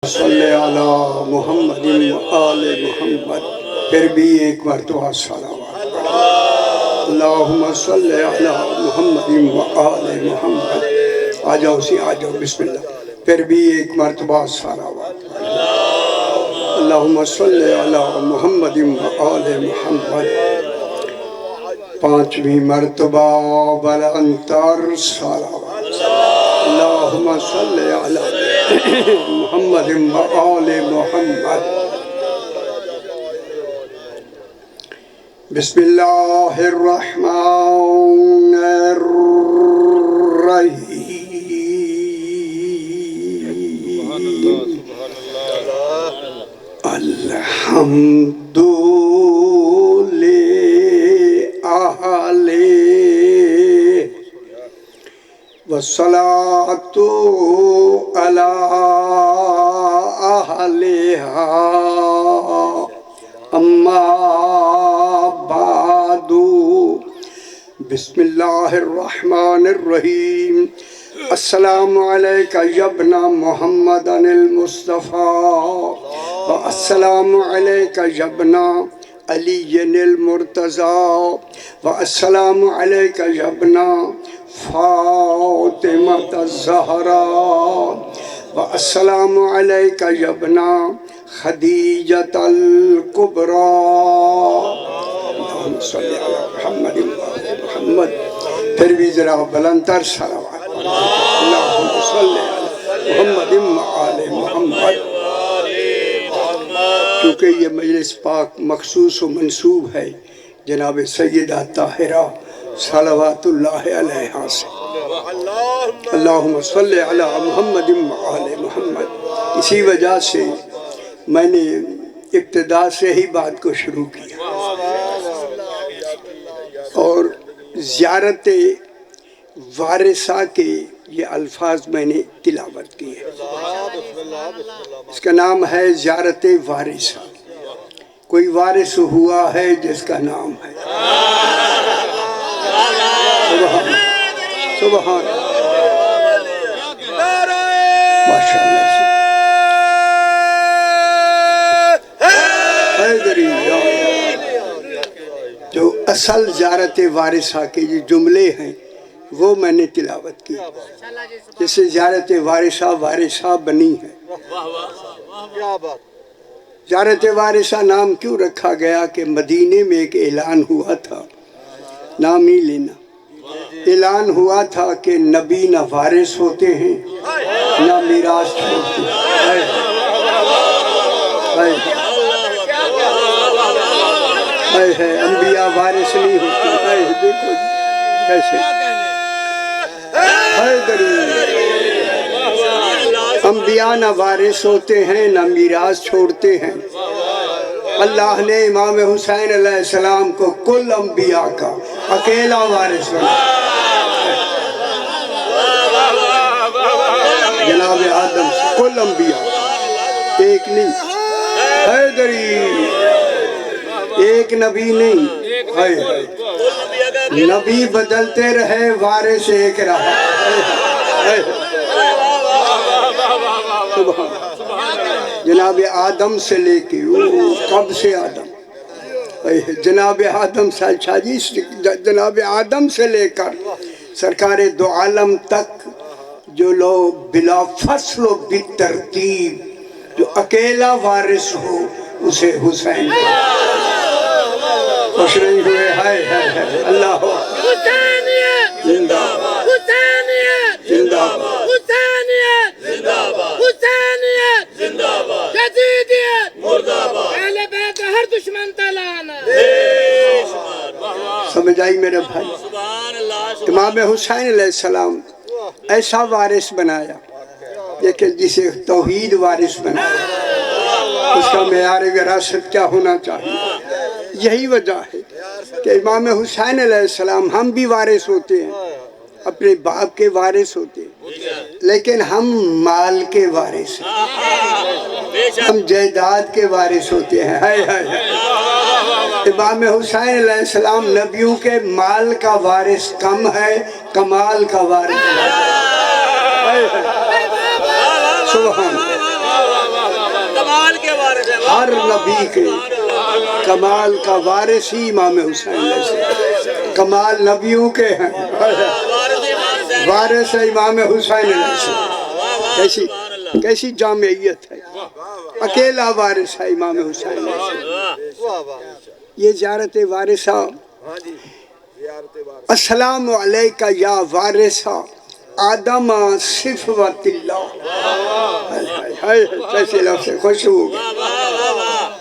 صلی علی محمد و آل محمد. پھر بھی ایک مرتبہ صلوات. اللہم صلی علی محمد و آل محمد. آ جاؤ بسم اللہ. پھر بھی ایک مرتبہ صلوات. اللہم صلی علی محمد و آل محمد. پانچویں مرتبہ بلندتر صلوات. اللہم صلی علی محمد و آل محمد. بسم اللہ الرحمن الرحیم. الحمد والصلاة على أهلها أما بعد. بسم الله الرحمن الرحيم. السلام عليك يا ابن محمد المصطفى والسلام عليك يا ابن علي المرتضى والسلام عليك يا ابن فاطمة الزهراء والسلام عليك يا ابن خديجة الكبرى. اللهم صل على محمد وآل محمد. پھر بھی ذرا بلندتر صلوات. اللهم صل على محمد وآل محمد. چونکہ یہ مجلس پاک مخصوص و منسوب ہے جناب سیدہ طاہرہ صلوات اللہ علیہ سے. اللہم صلی علی محمد و آل محمد. اسی وجہ سے میں نے ابتدا سے ہی بات کو شروع کیا اور زیارت وارثہ کے یہ الفاظ میں نے تلاوت کی ہے. اس کا نام ہے زیارت وارثہ. کوئی وارث ہوا ہے جس کا نام ہے سبحان ماشاءاللہ سے جو اصل زیارت وارثہ کے یہ جملے ہیں وہ میں نے تلاوت کی. جیسے زیارت وارثہ بنی ہے. زیارت وارثہ نام کیوں رکھا گیا کہ مدینے میں ایک اعلان ہوا تھا. نام ہی لینا. اعلان ہوا تھا کہ نبی نہ وارث ہوتے ہیں نہ میراث چھوڑتے ہیں. انبیاء وارث نہیں ہوتے. دیکھو کیسے انبیاء نہ وارث ہوتے ہیں نہ میراث چھوڑتے ہیں. اللہ نے امام حسین علیہ السلام کو کل انبیاء کا اکیلا وارث بنایا. جناب آدم سے کل انبیاء ایک نہیں. حیدری ایک نبی نہیں. نبی بدلتے رہے وارث ایک رہا. جناب آدم سے لے کے کب سے آدم جناب آدم جناب آدم سے لے کر سرکار دو عالم تک جو لوگ بلا فصل و بترتیب جو اکیلا وارث ہو اسے حسین خوش نہیں ہوئے. اللہ زندہ زندہ سمجھ آئی میرے بھائی. امام حسین علیہ السلام ایسا وارث بنایا لیکن جسے توحید وارث بنایا. اس کا معیار وراثت کیا ہونا چاہیے. یہی وجہ ہے کہ امام حسین علیہ السلام ہم بھی وارث ہوتے ہیں اپنے باپ کے وارث ہوتے ہیں لیکن ہم مال کے وارث ہیں. ہم جائیداد کے وارث ہوتے ہیں. امام حسین علیہ السلام نبیوں کے مال کا وارث کم ہے کمال کا وارث. سبحان ہر نبی کے کمال کا وارث ہی امام حسین علیہ السلام. کمال نبیوں کے ہیں، وارث ہے امام حسین علیہ السلام. کیسی جامعیت ہے، اکیلا وارث ہے امام حسین علیہ السلام. یہ زیارت وارثہ. السلام علیکہ یا وارثہ آدم صفوت اللہ. کیسے لفظ خوش ہو گئے.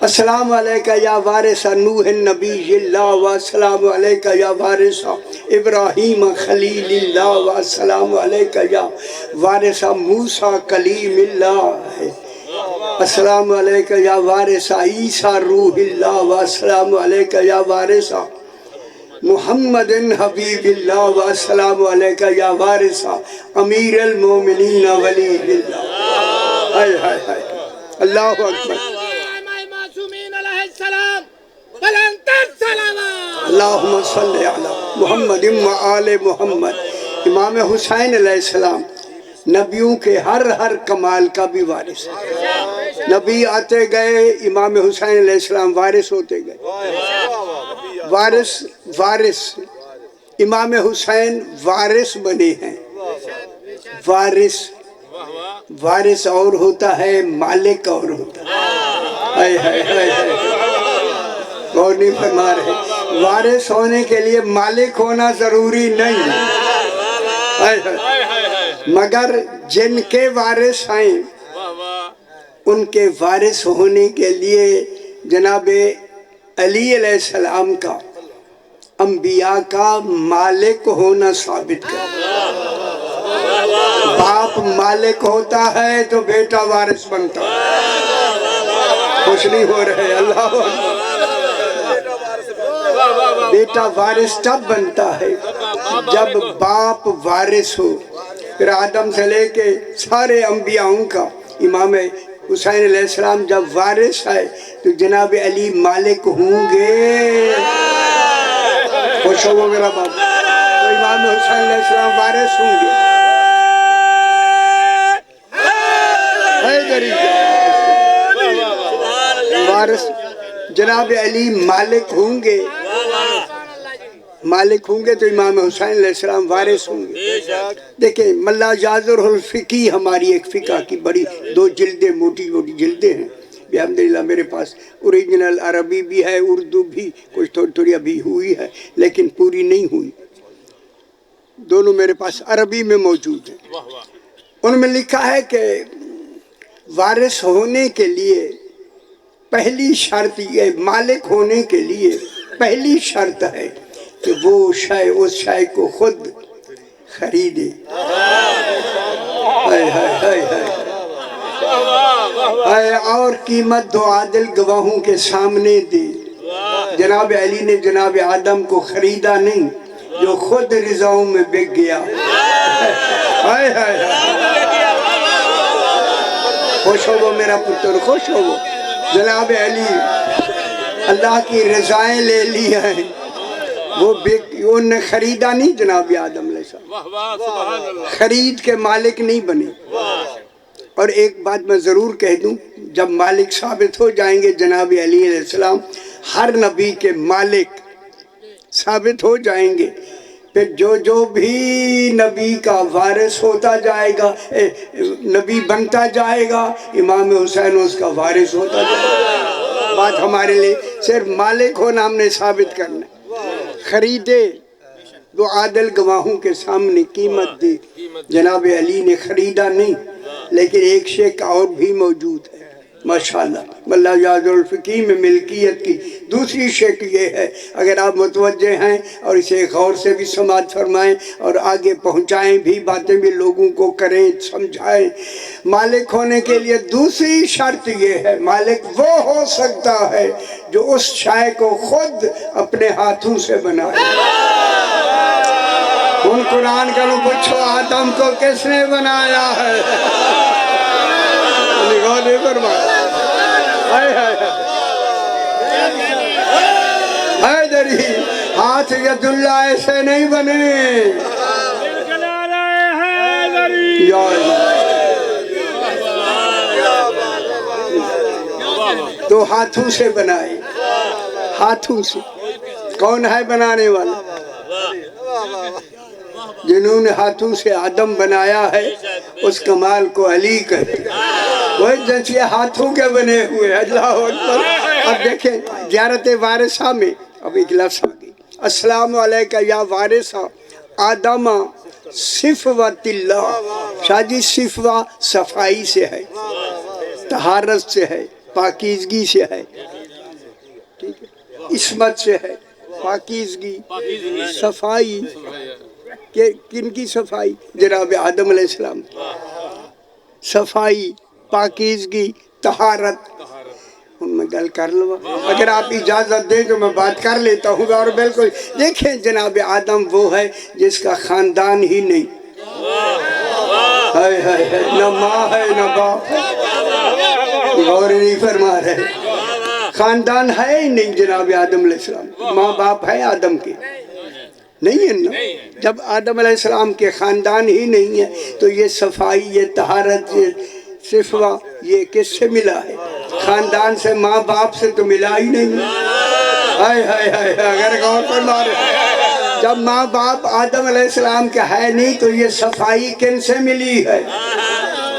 السلام علیکہ یا وارثہ نوح نبی اللہ، والسلام علیکہ یا وارثہ ابراہیم خلیل اللہ، والسلام علیکہ یا وارثہ موسیٰ کلیم اللہ. السلام علیکہ یا وارثہ عیسیٰ روح اللہ، والسلام علیکہ یا وارثہ محمد حبیب اللہ، والسلام علیکہ یا وارثہ امیر المومنین ولی اللہ. ہائے ہائے ہائے اللہ اکبر. اللہم صلی علی محمد و آل محمد. امام حسین علیہ السلام نبیوں کے ہر کمال کا بھی وارث ہے. نبی آتے گئے، امام حسین علیہ السلام وارث ہوتے گئے. وارث امام حسین وارث بنے ہیں. وارث اور ہوتا ہے، مالک اور ہوتا ہے. غور نہیں فرما رہے. وارث ہونے کے لیے مالک ہونا ضروری نہیں، مگر جن کے وارث ہیں ان کے وارث ہونے کے لیے جناب علی علیہ السلام کا انبیاء کا مالک ہونا ثابت کر. باپ مالک ہوتا ہے تو بیٹا وارث بنتا ہے. خوش نہیں ہو رہے. اللہ بیٹا وارث تب بنتا ہے جب باپ وارث ہو. پھر آدم سے لے کے سارے انبیاءوں کا امام حسین علیہ السلام جب وارث ہے تو جناب علی مالک ہوں گے. خوش ہو میرا باپ. تو امام حسین علیہ السلام وارث ہوں گے. وارث جناب علی مالک ہوں گے. تو امام حسین علیہ السلام وارث ہوں گے. دیکھیں ملا جازر الفقی ہماری ایک فقہ کی بڑی 2 جلدیں موٹی جلدیں ہیں الحمدللہ میرے پاس. اوریجنل عربی بھی ہے، اردو بھی کچھ تھوڑی ابھی ہوئی ہے لیکن پوری نہیں ہوئی. دونوں میرے پاس عربی میں موجود ہیں. ان میں لکھا ہے کہ وارث ہونے کے لیے پہلی شرط یہ، مالک ہونے کے لیے پہلی شرط ہے کہ وہ اس شے کو خود خریدے. اور قیمت 2 عادل گواہوں کے سامنے دے. جناب علی نے جناب آدم کو خریدا نہیں، جو خود رضاؤں میں بک گیا. خوش ہو وہ میرا پتر، خوش ہو وہ. جناب علی اللہ کی رضائیں لے لی ہیں، وہ نے خریدا نہیں. جناب آدم علیہ السلام خرید کے مالک نہیں بنے. اور ایک بات میں ضرور کہہ دوں، جب مالک ثابت ہو جائیں گے جناب علی علیہ السلام ہر نبی کے مالک ثابت ہو جائیں گے، پھر جو بھی نبی کا وارث ہوتا جائے گا، نبی بنتا جائے گا، امام حسین اس کا وارث ہوتا جائے گا. بات ہمارے لیے صرف مالک ہونا ہم نے ثابت کرنا. خریدے 2 عادل گواہوں کے سامنے قیمت دی. جناب علی نے خریدا نہیں، لیکن ایک شیخ اور بھی موجود ہے ماشاءاللہ. ملا جازر الفقی میں ملکیت کی دوسری شکل یہ ہے، اگر آپ متوجہ ہیں اور اسے غور سے بھی سماعت فرمائیں اور آگے پہنچائیں بھی، باتیں بھی لوگوں کو کریں، سمجھائیں. مالک ہونے کے لیے دوسری شرط یہ ہے، مالک وہ ہو سکتا ہے جو اس شے کو خود اپنے ہاتھوں سے بنائے. ان قرآن کا پوچھو آدم کو کس نے بنایا ہے؟ نگاہ دے فرمایا حیدری ہاتھ ید اللہ ایسے نہیں بنے. یا اللہ دو ہاتھوں سے بنائے، ہاتھوں سے۔ کون ہے بنانے والا؟ جنہوں نے ہاتھوں سے آدم بنایا ہے اس کمال کو علی کہتے ہیں۔ وہ جیسے ہاتھوں کے بنے ہوئے، اللہ اکبر۔ اب دیکھیں زیارت وارثہ میں اب ایک لفظ آگئی، السلام علیکہ یا وارثہ آدم صفوت اللہ۔ شاہ جی صفوہ صفائی سے ہے، طہارت سے ہے، پاکیزگی سے ہے، ٹھیک ہے، عصمت سے ہے، پاکیزگی، صفائی۔ کن کی صفائی؟ جناب آدم علیہ السلام، صفائی، پاکیزگی، طہارت۔ ان میں گل کر لوں، اگر آپ اجازت دیں تو میں بات کر لیتا ہوں۔ اور بالکل دیکھیں جناب آدم وہ ہے جس کا خاندان ہی نہیں، نہ ماں ہے نہ باپ ہے، غور نہیں فرما رہے، خاندان ہے ہی نہیں جناب آدم علیہ السلام۔ ماں باپ ہے آدم کے؟ نہیں ہے نا۔ جب آدم علیہ السلام کے خاندان ہی نہیں ہے تو یہ صفائی، یہ طہارت، یہ صفوہ یہ کس سے ملا ہے؟ خاندان سے، ماں باپ سے تو ملا ہی نہیں۔ اگر غور فرما رہے، جب ماں باپ آدم علیہ السلام کا ہے نہیں تو یہ صفائی کن سے ملی ہے؟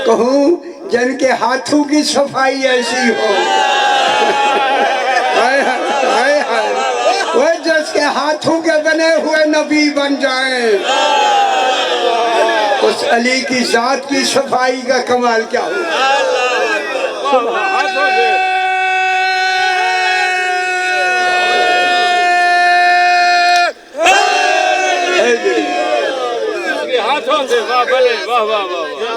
کہوں جن کے ہاتھوں کی صفائی ایسی ہو، وہ جس کے ہاتھوں کے بنے ہوئے نبی بن جائیں، اس علی کی ذات کی صفائی کا کمال کیا ہو۔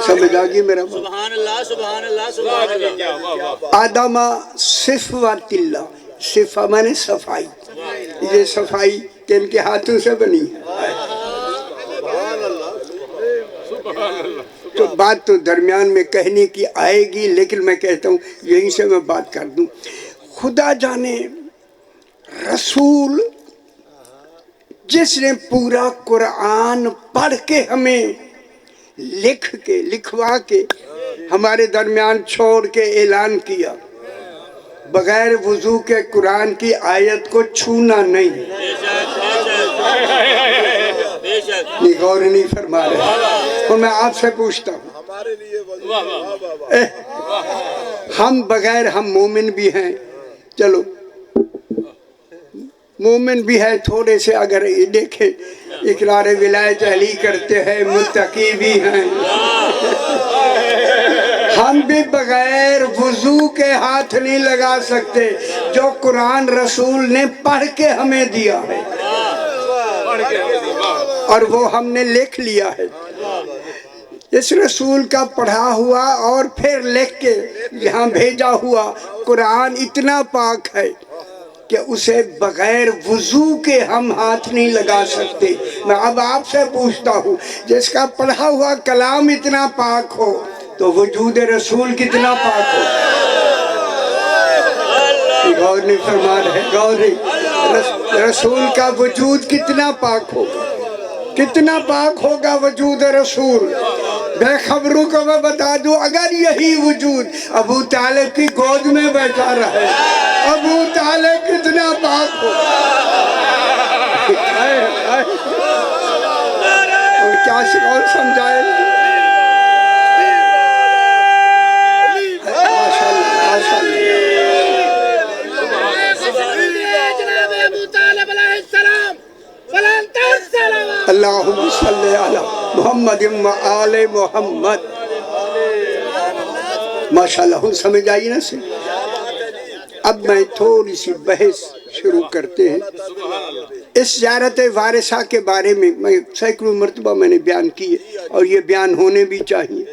سمجھ آگئی میرا بات؟ سبحان اللہ سبحان اللہ سبحان اللہ۔ آدم صفوت اللہ، صفہ مانے صفائی، یہ صفائی کن کے ہاتھوں سے بنی ہے؟ تو بات تو درمیان میں کہنے کی آئے گی، لیکن میں کہتا ہوں یہیں سے میں بات کر دوں۔ خدا جانے رسول جس نے پورا قرآن پڑھ کے ہمیں لکھ کے لکھوا کے ہمارے درمیان چھوڑ کے اعلان کیا، بغیر وضو کے قرآن کی آیت کو چھونا نہیں۔ یہ غور نہیں فرما رہے، اور میں آپ سے پوچھتا ہوں، ہم بغیر، ہم مومن بھی ہیں، چلو مومن بھی ہے تھوڑے سے، اگر دیکھیں اقرار ولایت علی کرتے ہیں، متقی بھی ہیں، ہم بھی بغیر وضو کے ہاتھ نہیں لگا سکتے جو قرآن رسول نے پڑھ کے ہمیں دیا ہے، اور وہ ہم نے لکھ لیا ہے۔ اس رسول کا پڑھا ہوا اور پھر لکھ کے یہاں بھیجا ہوا قرآن اتنا پاک ہے کہ اسے بغیر وضو کے ہم ہاتھ نہیں لگا سکتے۔ میں اب آپ سے پوچھتا ہوں، جس کا پڑھا ہوا کلام اتنا پاک ہو تو وجود رسول کتنا پاک ہو۔ غور نہیں فرما رہے، غور نہیں، رسول کا وجود کتنا پاک ہوگا، کتنا پاک ہوگا وجود رسول۔ بے خبروں کو میں بتا دوں، اگر یہی وجود ابو طالب کی گود میں بیٹھا رہے، ابو طالب کتنا پاک ہو۔ اور کیا اور سمجھائے؟ اللہم صلی علی محمد و آل محمد۔ ماشاءاللہ ہم سمجھ آئی نا سے؟ اب میں تھوڑی سی بحث شروع کرتے ہیں۔ اس زیارت وارثہ کے بارے میں سینکڑوں مرتبہ میں نے بیان کیے، اور یہ بیان ہونے بھی چاہیے،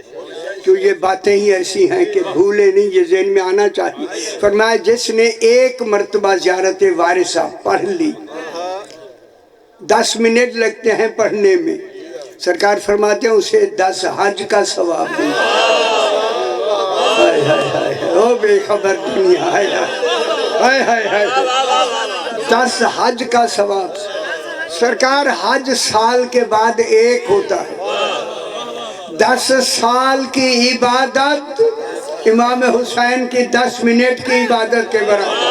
کہ یہ باتیں ہی ایسی ہیں کہ بھولے نہیں، یہ ذہن میں آنا چاہیے۔ فرمایا جس نے ایک مرتبہ زیارت وارثہ پڑھ لی، 10 منٹ لگتے ہیں پڑھنے میں، سرکار فرماتے ہیں اسے 10 حج کا ثواب ملتا ہے۔ او بے خبر دنیا، 10 حج کا ثواب۔ سرکار حج سال کے بعد ایک ہوتا ہے، 10 سال کی عبادت امام حسین کی 10 منٹ کی عبادت کے برابر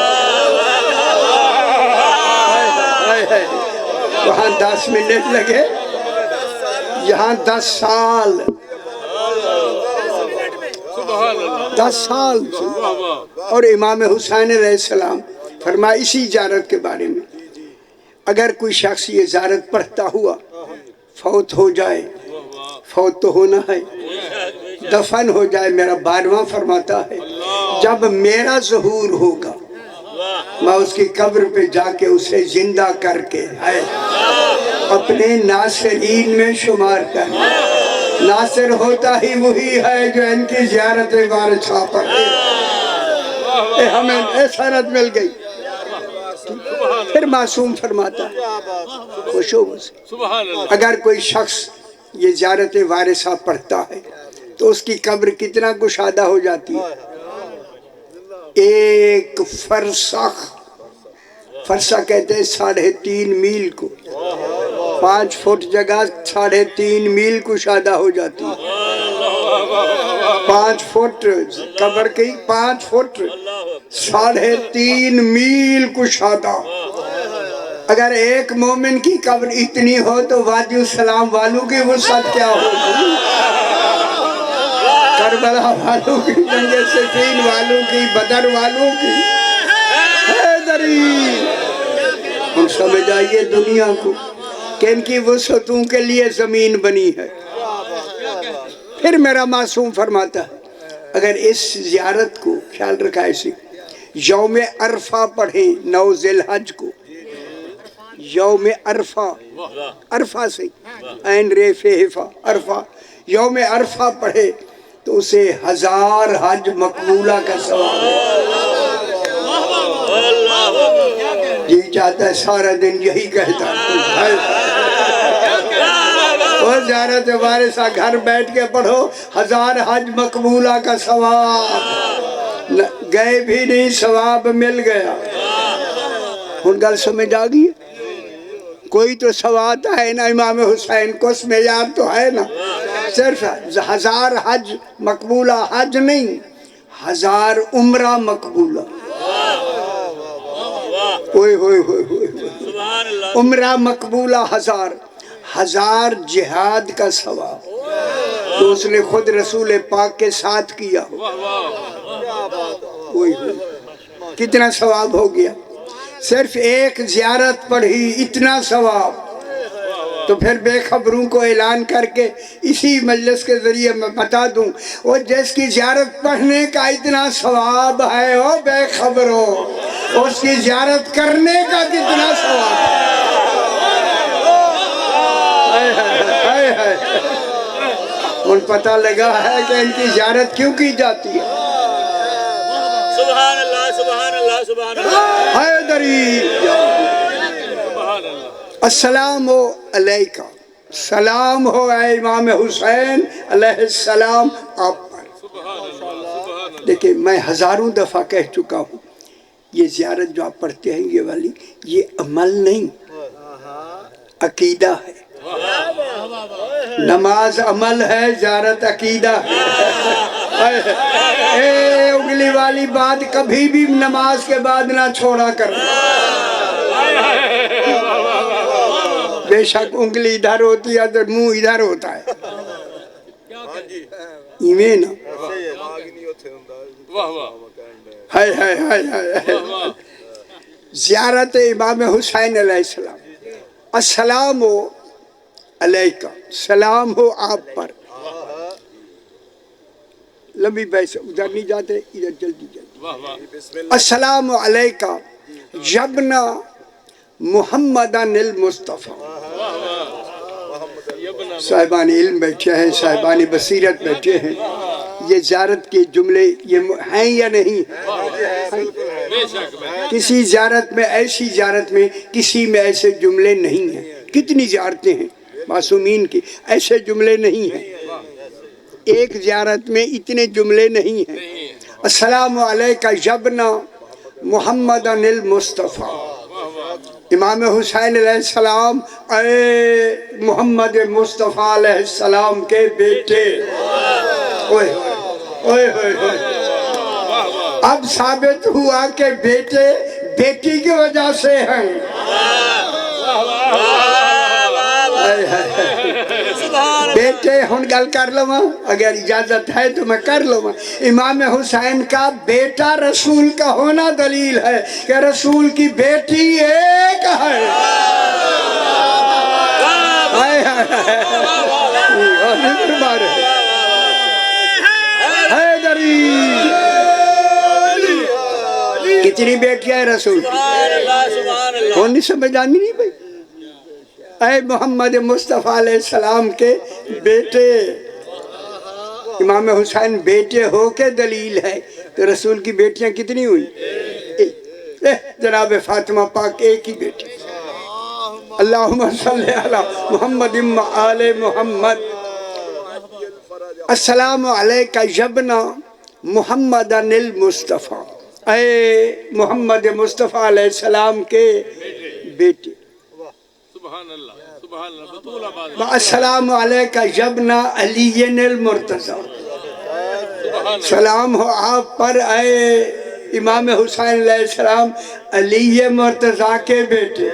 وہاں 10 منٹ لگے یہاں 10 سال 10 سال اور امام حسین علیہ السلام فرمایا اسی زیارت کے بارے میں اگر کوئی شخص یہ زیارت پڑھتا ہوا فوت ہو جائے فوت تو ہونا ہے دفن ہو جائے میرا 12واں فرماتا ہے جب میرا ظہور ہوگا میں اس کی قبر پہ جا کے اسے زندہ کر کے اپنے ناصرین میں شمار کر ناصر ہوتا ہی وہی ہے جو ان کی زیارت وارثہ پڑھے ہمیں سند مل گئی پھر معصوم فرماتا ہے خوش ہو اگر کوئی شخص یہ زیارت وارثہ پڑھتا ہے تو اس کی قبر کتنا گشادہ ہو جاتی ہے 1 فرسخ فرسخ کہتے ہیں 3.5 میل کو 5 فٹ جگہ 3.5 میل کشادہ ہو جاتی ہے 5 فٹ قبر کی 5 فٹ 3.5 میل کشادہ اگر ایک مومن کی قبر اتنی ہو تو وادی السلام والوں کی وسعت کیا ہوگی کربلا والوں کی جنگ صفین والوں کی بدر والوں کی حیدری ہم سمجھ آئیے دنیا کو کہ ان کی وسعتوں کے لیے زمین بنی ہے پھر میرا معصوم فرماتا ہے اگر اس زیارت کو خیال رکھا ایسی یوم عرفہ پڑھیں 9 ذی الحج کو یوم عرفہ عرفہ سے عین ر ف ح عرفہ یوم عرفہ پڑھے تو اسے 1000 حج مقبولہ کا ثواب ہے جی چاہتا ہے سارا دن یہی کہتا ہے وہ زیارت وارثہ گھر بیٹھ کے پڑھو 1000 حج مقبولہ کا ثواب گئے بھی نہیں ثواب مل گیا ان گل سمجھ آ گئی کوئی تو سواد ہے نا امام حسین کو اس معیار تو ہے نا صرف 1000 حج مقبولہ حج نہیں 1000 عمرہ مقبولہ عمرہ مقبولہ 1000 جہاد کا ثواب تو اس نے خود رسول پاک کے ساتھ کیا ہو کتنا ثواب ہو گیا صرف ایک زیارت پڑھی اتنا ثواب تو پھر بے خبروں کو اعلان کر کے اسی مجلس کے ذریعے میں بتا دوں وہ جس کی زیارت پڑھنے کا اتنا ثواب ہے وہ بے خبروں اس کی زیارت کرنے کا کتنا ثواب ہے ان پتہ لگا ہے کہ ان کی زیارت کیوں کی جاتی ہے سبحان اللہ سبحان اللہ سبحان اللہ حیدری السلام علیکہ سلام ہو اے امام حسین علیہ السلام آپ پر دیکھیں میں ہزاروں دفعہ کہہ چکا ہوں یہ زیارت جو آپ پڑھتے ہیں یہ والی یہ عمل نہیں عقیدہ ہے نماز عمل ہے زیارت عقیدہ ہے اگلی والی بات کبھی بھی نماز کے بعد نہ چھوڑا کرنا بے شک انگلی ادھر ہوتی ہے تو منہ ادھر ہوتا ہے ایمین زیارت امام حسین علیہ السلام السلام علیکہ سلام ہو آپ پر لمبی بحث ادھر نہیں جاتے ادھر جلدی السلام علیکہ جبنا محمدن المصطفیٰ صاحبان علم بیٹھے ہیں صاحبان بصیرت بیٹھے ہیں یہ زیارت کے جملے یہ ہیں یا نہیں کسی زیارت میں ایسی زیارت میں کسی میں ایسے جملے نہیں ہیں کتنی زیارتیں ہیں معصومین کی ایسے جملے نہیں ہیں ایک زیارت میں اتنے جملے نہیں ہیں السلام علیکہ جبنا محمدن المصطفیٰ امام حسین علیہ السلام اے محمد مصطفیٰ علیہ السلام کے بیٹے اوئے ہوئے اب ثابت ہوا کہ بیٹے بیٹی کی وجہ سے ہیں بیٹے ہن گل کر لوں اگر اجازت ہے تو میں کر لوں امام حسین کا بیٹا رسول کا ہونا دلیل ہے کہ رسول کی بیٹی ایک ہے کتنی بیٹیاں ہیں رسول کون نہیں سمجھ آنی نہیں بھائی اے محمد مصطفیٰ علیہ السلام کے بیٹے امام حسین بیٹے ہو کے دلیل ہے تو رسول کی بیٹیاں کتنی ہوئی جناب فاطمہ پاک ایک ہی بیٹی اللہم صلی علی محمد آل محمد السلام علیکہ یبنا محمد المصطفیٰ اے محمد مصطفیٰ علیہ السلام کے بیٹے السلام علیکہ یبنا علی المرتضی سلام ہو آپ پر اے امام حسین علیہ السلام علی مرتضی کے بیٹے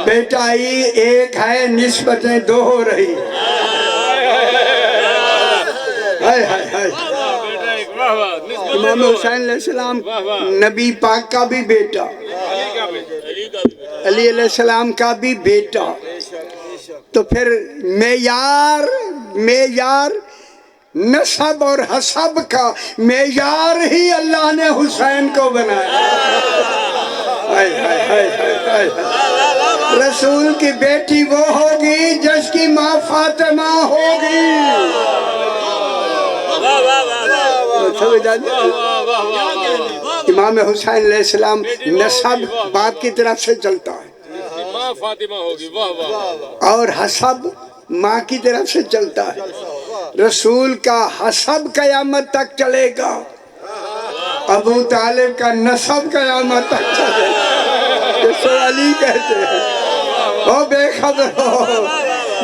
بیٹا ہی ایک ہے نسبتیں دو ہو رہی امام حسین علیہ السلام نبی پاک کا بھی بیٹا علی علیہ السلام کا بھی بیٹا تو پھر معیار نسب اور حسب کا معیار ہی اللہ نے حسین کو بنایا رسول کی بیٹی وہ ہوگی جس کی ماں فاطمہ ہوگی امام حسین علیہ السلام نسب باپ کی طرف سے چلتا ہے ماں فاطمہ ہوگی اور حسب ماں کی طرف سے چلتا ہے رسول کا حسب قیامت تک چلے گا ابو طالب کا نسب قیامت تک چلے گا جس کو علی کہتے ہیں وہ بے خبر ہو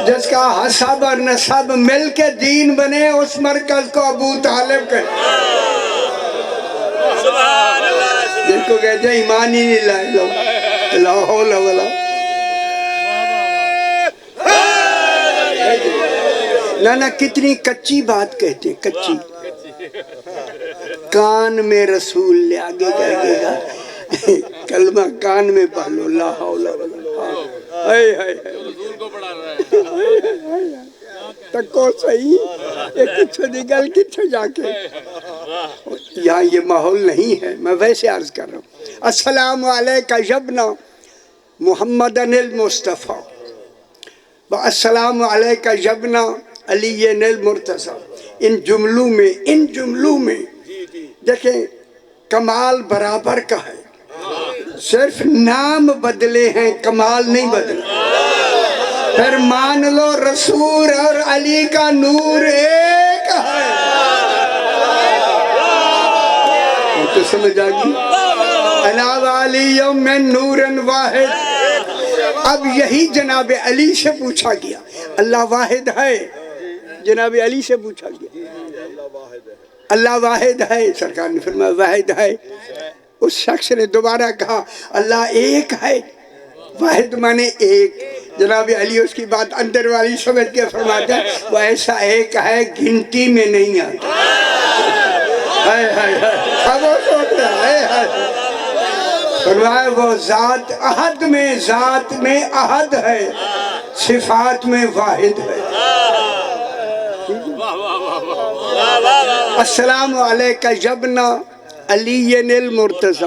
جس کا حسب اور نسب مل کے دین بنے اس مرکز کو ابو طالب کہتے ہیں جس کو کہتے ہیں ایمان ہی نہیں لائے لو لا حول ولا نانا کتنی کچی بات کہتے ہیں کچی کان میں رسول لے آگے کہے گا کلمہ کان میں پڑھ لو لا حول ولا رسول کو پڑھا رہا ہے تکو صحیح ایک کچھ نگل کچھ جا کے یہاں یہ ماحول نہیں ہے میں ویسے عرض کر رہا ہوں السلام علیکہ یبنا محمد المصطفیٰ السلام علیکہ یبنا علی المرتضی ان جملوں میں دیکھیں کمال برابر کا ہے صرف نام بدلے ہیں کمال نہیں بدلے پھر مان لو رسول اور علی کا نور ایک ہے تو سمجھ آگی علاوہ علی من نور واحد اب یہی جناب علی سے پوچھا گیا اللہ واحد ہے جناب علی سے پوچھا گیا اللہ واحد ہے سرکار نے فرمایا واحد ہے اس شخص نے دوبارہ کہا اللہ ایک ہے واحد مانے ایک جناب علی اس کی بات اندر والی سمجھ کے فرماتا ہے وہ ایسا ایک ہے گنتی میں نہیں آتا خاموش ہوتا ہے فرمایا وہ ذات احد میں احد ہے صفات میں واحد ہے السلام علیکہ یبنا علی المرتضی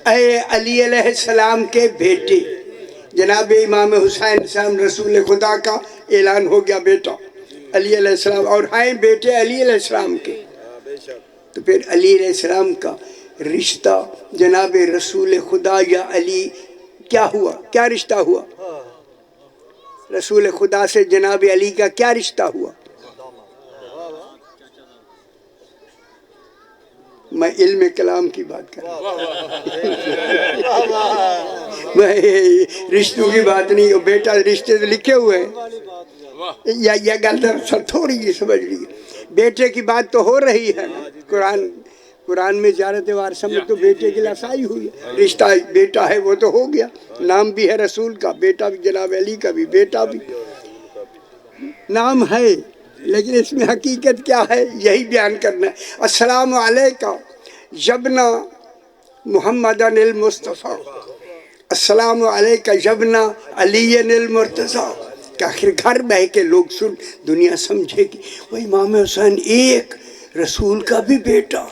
اے علی علیہ السلام کے بیٹے جناب امام حسین السلام رسول خدا کا اعلان ہو گیا بیٹا علی علیہ السلام اور ہیں بیٹے علی علیہ السلام کے تو پھر علی علیہ السلام کا رشتہ جناب رسول خدا یا علی کیا ہوا کیا رشتہ ہوا رسول خدا سے جناب علی کا کیا رشتہ ہوا میں علم کلام کی بات کر رہا ہوں میں رشتوں کی بات نہیں ہوں بیٹا رشتے لکھے ہوئے ہیں یا گل دراصل تھوڑی جی سمجھ لیجیے بیٹے کی بات تو ہو رہی ہے قرآن میں زیارت وارثہ میں تو بیٹے کی لسائی ہوئی ہے، رشتہ بیٹا ہے وہ تو ہو گیا، نام بھی ہے رسول کا، بیٹا بھی جناب علی کا بھی، بیٹا بھی نام ہے، لیکن اس میں حقیقت کیا ہے یہی بیان کرنا ہے۔ السلام علیکہ جبنا محمدن المصطفیٰ، السلام علیکہ جبنا علی المرتضیٰ، کہ آخر گھر بہ کے لوگ سن دنیا سمجھے گی وہ امام حسین ایک رسول کا بھی بیٹا،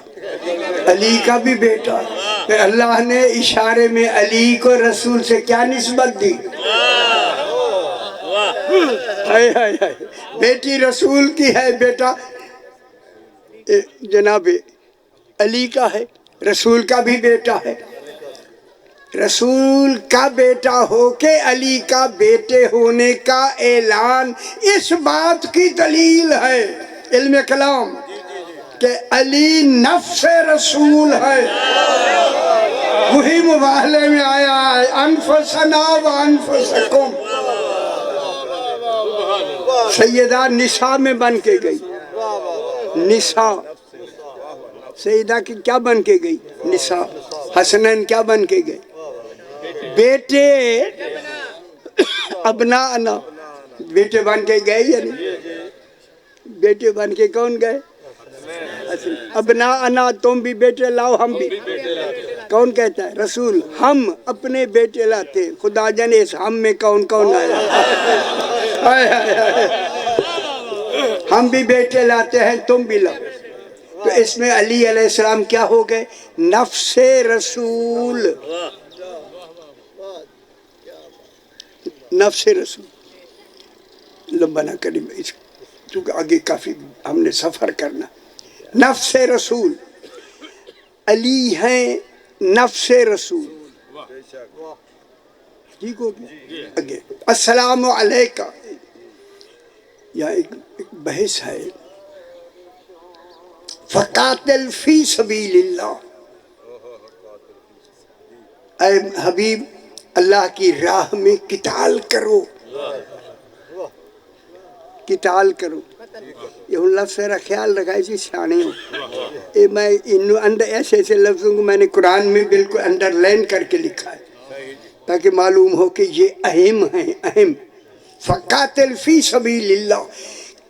علی کا بھی بیٹا، کہ اللہ نے اشارے میں علی کو رسول سے کیا نسبت دی؟ ہائے ہائے ہائے، بیٹی رسول کی ہے، بیٹا جناب علی کا ہے، رسول کا بھی بیٹا ہے۔ رسول کا بیٹا ہو کے علی کا بیٹے ہونے کا اعلان اس بات کی دلیل ہے علم کلام کہ علی نفس رسول ہے، وہی مباہلے میں آیا ہے انفسنا و انفسکم، سیدہ نساء میں بن کے گئی، نساء سیدہ کی کیا بن کے گئی؟ نساء۔ حسنین کیا بن کے گئے؟ بیٹے ابناءنا، بیٹے بن کے گئے یا نہیں؟ بیٹے بن کے کون گئے؟ ابناءنا، تم بھی بیٹے لاؤ ہم بھی، کون کہتا ہے؟ رسول۔ ہم اپنے بیٹے لاتے، خدا جانے اس ہم میں کون کون آیا، ہم بھی بیٹے لاتے ہیں تم بھی لاؤ۔ تو اس میں علی علیہ السلام کیا ہو گئے؟ نفس رسول، نفس رسول، لمبا نہ کریں چونکہ آگے کافی ہم نے سفر کرنا۔ نفس رسول، علی ہیں نفس رسول، ٹھیک ہو گیا؟ آگے السلام علیکہ، یا ایک بحث ہے، فقاتل فی سبیل اللہ، اے حبیب اللہ کی راہ میں قتال کرو، قتال کرو۔ یہ ان لفظ میرا خیال رکھا اسی سیانے ہوں، میں ایسے ایسے لفظوں کو میں نے قرآن میں بالکل انڈر لائن کر کے لکھا ہے تاکہ معلوم ہو کہ یہ اہم ہیں، اہم۔ فقاتل فی سبیل اللہ،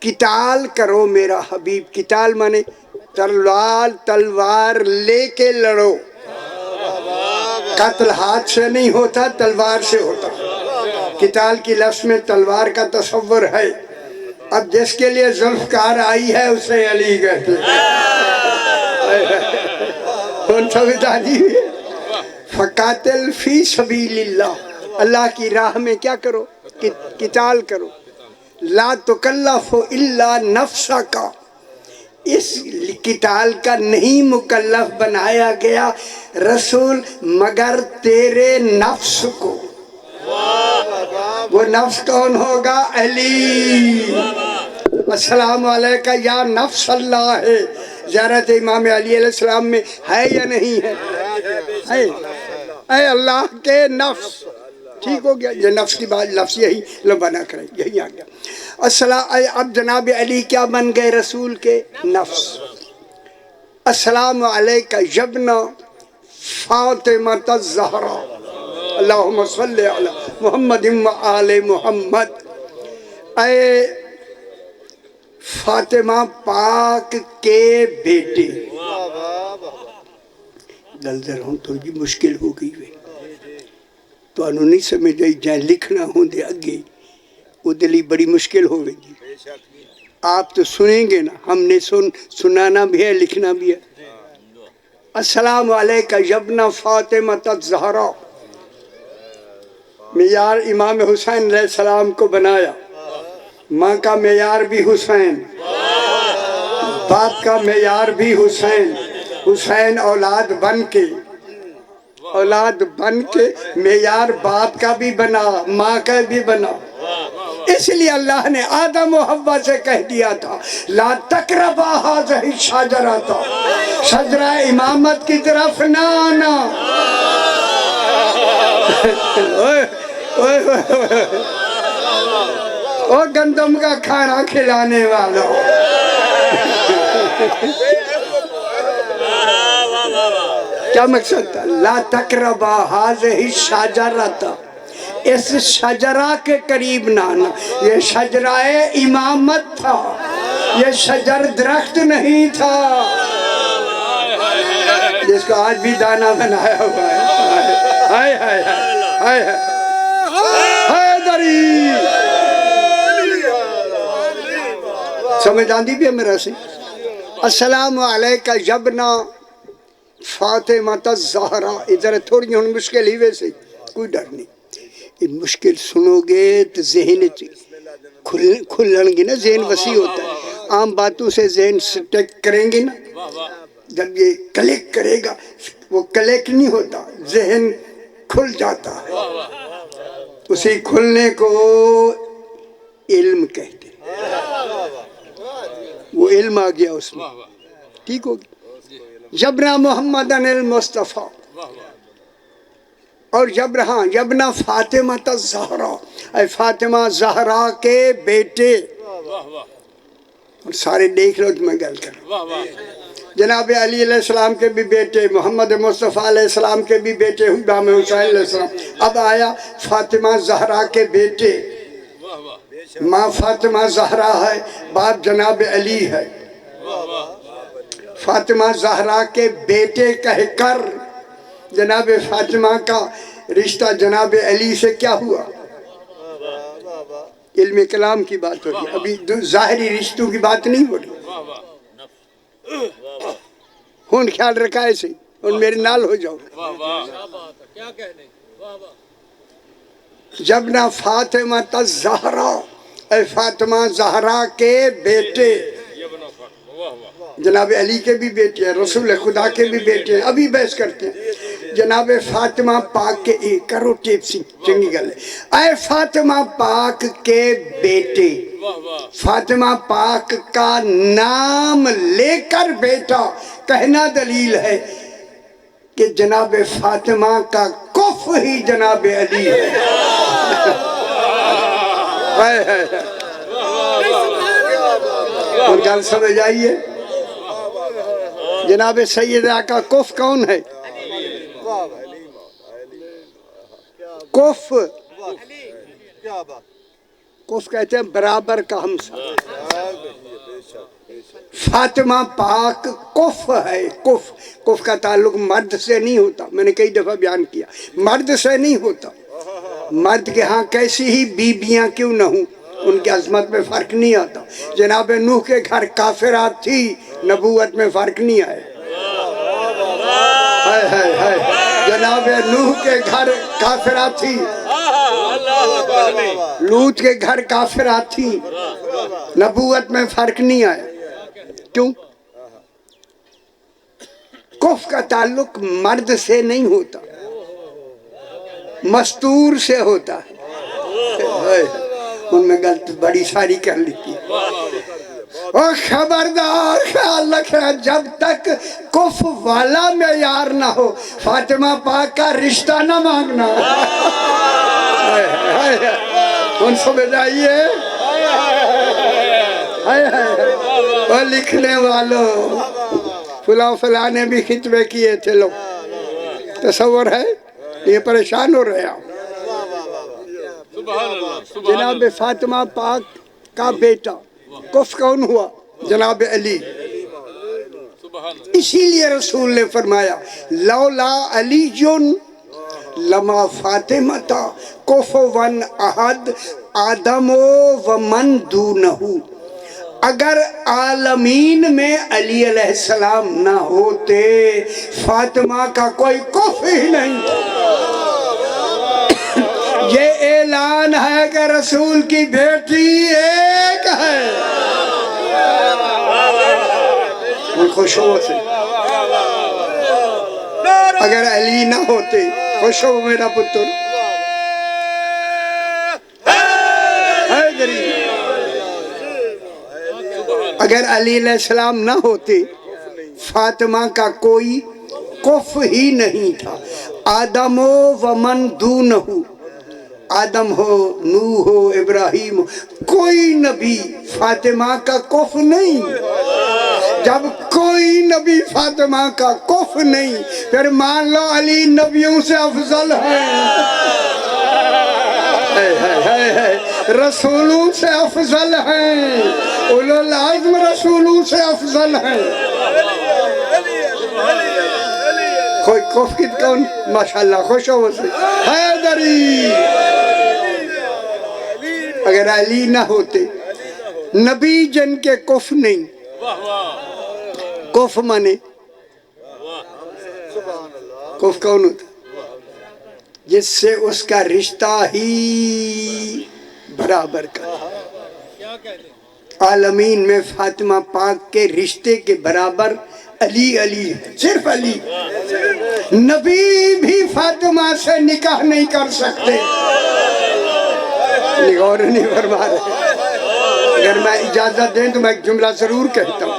قتال کرو میرا حبیب، قتال مانے تلوار لے کے لڑو، قتل ہاتھ سے نہیں ہوتا، تلوار سے ہوتا۔ قتال کی لفظ میں تلوار کا تصور ہے، اب جس کے لیے ذوالفقار آئی ہے اسے علی کہتے ہیں، کون سا بدانی ہے؟ فقاتل فی سبیل اللہ، اللہ کی راہ میں کیا کرو؟ قتال کرو۔ لا تکلف الا نفسک، اس قتال کا نہیں مکلف بنایا گیا رسول مگر تیرے نفس کو۔ وہ نفس کون ہوگا؟ علی۔ السلام علیکہ یا نفس اللہ ہے، زیارت امام علی علیہ السلام میں ہے یا نہیں ہے؟ ہے، اے اللہ کے نفس، ٹھیک ہو گیا؟ یہ نفس کی بات، لفظ یہی لمبا نہ کریں، یہی آ گیا۔ اب جناب علی کیا بن گئے؟ رسول کے نفس۔ السلام علیکہ یبنا فاطمۃ الزہرا، اللہم صلی علی محمد و آل محمد، اے فاطمہ پاک کے بیٹے۔ دلدر ہوں تھوڑی مشکل ہو گئی ہوئے تو انہوں نہیں سمجھ آئی جائیں لکھنا ہوں دے اگے، وہ دلی بڑی مشکل ہو گئی۔ آپ تو سنیں گے نا، ہم نے سنانا بھی ہے، لکھنا بھی ہے۔ السلام علیکہ یبنا فاطمۃ الزہرا، معیار امام حسین علیہ السلام کو بنایا، ماں کا معیار بھی حسین، باپ کا معیار بھی حسین، حسین اولاد بن کے معیار باپ کا بھی بنا، ماں کا بھی بنا۔ اس لیے اللہ نے آدم و حوا سے کہہ دیا تھا لا تقربا هذه الشجرة، شجرہ امامت کی طرف نہ آنا۔ او گندم کا کھانا کھلانے والوں، کیا مقصد تھا؟ لا تقربا هذه الشجرۃ، اس شجرہ کے قریب نہ آنا. یہ شجرہ امامت تھا، یہ شجر درخت نہیں تھا جس کو آج بھی دانا بنایا ہوا ہے. ہائے ہائے ہائے ہائے دری. سمجھ آندی بھی ہے میرا سے؟ السلام علیکہ یبنا فاطمہ الزہرا. ادھر تھوڑی ہوں مشکل ہی ویسے کوئی ڈر نہیں. یہ مشکل سنو گے تو ذہن کھلن گی نا، ذہن وسیع ہوتا ہے. عام باتوں سے ذہن سٹیک کریں گے نا، جب یہ کلک کرے گا وہ کلک نہیں ہوتا، ذہن کھل جاتا ہے. اسی کھلنے کو علم کہتے ہیں. وہ علم آ گیا اس میں، ٹھیک ہوگی. جبنا محمد المصطفیٰ اور جبنا فاطمہ الزہرا، اے فاطمہ زہرا کے بیٹے. سارے دیکھ لو تو میں گل کروں. جناب علی علیہ السلام کے بھی بیٹے، محمد مصطفیٰ علیہ السلام کے بھی بیٹے، امام حسین علیہ السلام. اب آیا فاطمہ زہرا کے بیٹے. ماں فاطمہ زہرا ہے، باپ جناب علی ہے. فاطمہ زہرا کے بیٹے کہہ کر جناب فاطمہ کا رشتہ جناب علی سے کیا ہوا؟ علم کلام کی بات ہو رہی ہے، ابھی ظاہری رشتوں کی بات نہیں ہو رہی. ہون خیال رکھا ایسے ہون میرے نال ہو جاؤ. جبنا فاطمہ الزہرا، اے فاطمہ زہرا کے بیٹے. جناب علی کے بھی بیٹے ہیں، رسول خدا کے بھی بیٹے ہیں. ابھی بحث کرتے ہیں. جناب فاطمہ پاک کے کرو ٹیپ سی چنگی گل ہے. اے فاطمہ پاک کے بیٹے، فاطمہ پاک کا نام لے کر بیٹا کہنا دلیل ہے کہ جناب فاطمہ کا کف ہی جناب علی ہے. اور گل سمجھ آئیے. جناب سیدہ کا کف کون ہے؟ کف کہتے ہیں برابر کا ہمسا. فاطمہ پاک کف ہے. کف کا تعلق مرد سے نہیں ہوتا، میں نے کئی دفعہ بیان کیا، مرد سے نہیں ہوتا. مرد کے ہاں کیسی ہی بیویاں کیوں نہ ہوں، ان کی عظمت میں فرق نہیں آتا. جناب نوح کے گھر کافرات تھی، نبوت میں فرق نہیں آیا. جناب نوح کے گھر کافرات تھی، لوط کے گھر کافرات تھی، نبوت میں فرق نہیں آیا. کیوں؟ کف کا تعلق مرد سے نہیں ہوتا، مستور سے ہوتا ہے. ان میں غلط بڑی ساری کر لیتی ہے. اور خبردار خیال رکھنا، جب تک کف والا معیار نہ ہو فاطمہ پاک کا رشتہ نہ مانگنا. ان سمجھ آئیے. اور لکھنے والوں فلاں نے بھی خطبے کیے تھے، لوگ تصور ہے یہ پریشان ہو رہے ہیں. جناب فاطمہ پاک کا بیٹا کف کون ہوا؟ جناب علی. اسی لیے رسول نے فرمایا لولا علی لما فاطمہ کفوا احد آدم و من دونہ. اگر عالمین میں علی علیہ السلام نہ ہوتے فاطمہ کا کوئی کف ہی نہیں. یہ اعلان ہے کہ رسول کی بیٹی ایک ہے. خوش ہو سے اگر علی نہ ہوتے، خوش ہو میرا پتر. اگر علی علیہ السلام نہ ہوتے فاطمہ کا کوئی کف ہی نہیں تھا. آدم و من دونہ، آدم ہو، نوح ہو، ابراہیم ہو، کوئی نبی فاطمہ کا کف نہیں. جب کوئی نبی فاطمہ کا کف نہیں، پھر مان لو علی نبیوں سے افضل ہیں، رسولوں سے افضل ہیں، اولو العزم رسولوں سے افضل ہیں۔ کوئی کف کی کون ماشاءاللہ خوش ہو سے حیدری، اگر علی نہ ہوتے، نبی جن کے کف نہیں، کف مانے کف کون ہوتا؟ جس سے اس کا رشتہ ہی برابر کا۔ عالمین میں فاطمہ پاک کے رشتے کے برابر علی علی ہے، صرف علی۔ نبی بھی فاطمہ سے نکاح نہیں کر سکتے، غور نہیں فرما رہے۔ اگر میں اجازت دیں تو میں ایک جملہ ضرور کہتا ہوں،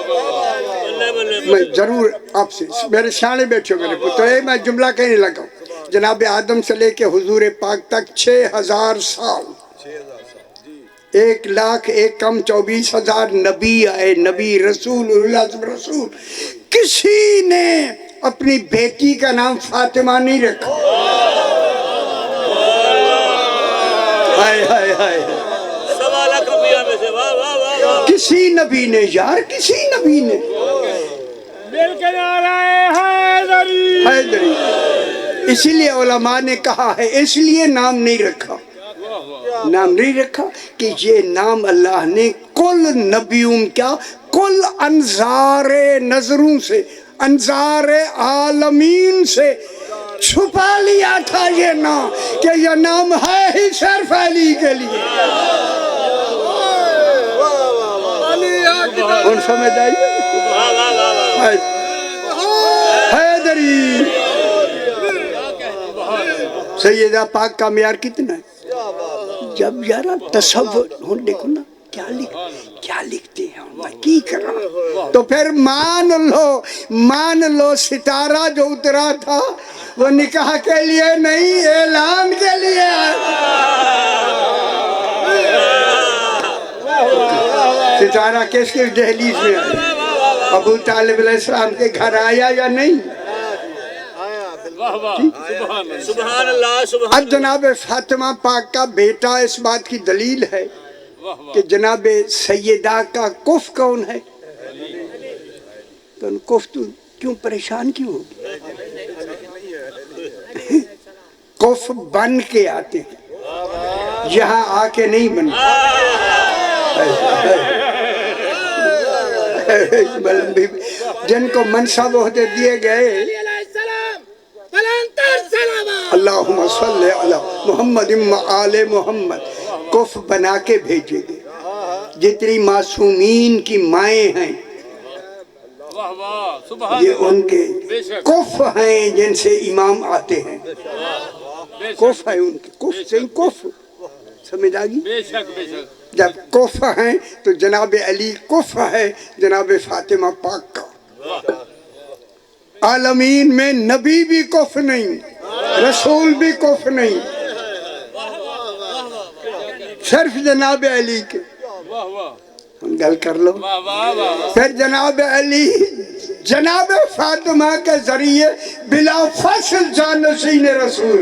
میں ضرور آپ سے، میرے سامنے بیٹھے ہو میرے پتر، میں جملہ کہنے لگا ہوں۔ جناب آدم سے لے کے حضور پاک تک 6000 سال، 1,01,24,000 نبی آئے، نبی رسول اللہ رسول، کسی نے اپنی بیٹی کا نام فاطمہ نہیں رکھا۔ ہائے ہائے ہائے، کسی نبی نے یار، کسی نبی نے حیدری۔ اسی لیے علماء نے کہا ہے، اس لیے نام نہیں رکھا، نام نہیں رکھا کہ یہ نام اللہ نے کل نبیوں کیا، کل انظار نظروں سے، انظار عالمین سے چھپا لیا تھا یہ نام، کہ یہ نام ہے ہی صرف علی کے لیے۔ کون سمجھ آئیے؟ حیدری۔ سیدہ پاک کا معیار کتنا ہے؟ جب یارا تصور دیکھو نا کیا لکھتے ہیں، میں کی کر رہا، تو پھر مان لو ستارہ جو اترا تھا وہ نکاح کے لیے نہیں، اعلان کے لیے۔ ستارہ کس کے دہلیز میں آیا؟ ابو طالب علیہ السلام کے گھر آیا یا نہیں؟ سبحان اللہ۔ اب جناب فاطمہ پاک کا بیٹا، اس بات کی دلیل ہے کہ جناب سیدہ کا کف کون ہے؟ تو ان کف تو کیوں پریشان کیوں ہوگی؟ کف بن کے آتے ہیں، یہاں آ کے نہیں بنتے۔ جن کو منصب عہدے دیے گئے، اللہم صلی علی محمد آل محمد، کف بنا کے بھیجے گئے۔ جتنی معصومین کی مائیں ہیں یہ ان کے کف ہیں جن سے امام آتے ہیں، کف ہیں ان کے، کف سے کف سمجھ آگی؟ جب کف ہیں تو جناب علی کف ہے جناب فاطمہ پاک کا۔ عالمین میں نبی بھی کف نہیں، رسول بھی کف نہیں، صرف جناب علی کے۔ گل کر لو۔ پھر جناب علی جناب فاطمہ کے ذریعے بلا فصل جانشین رسول،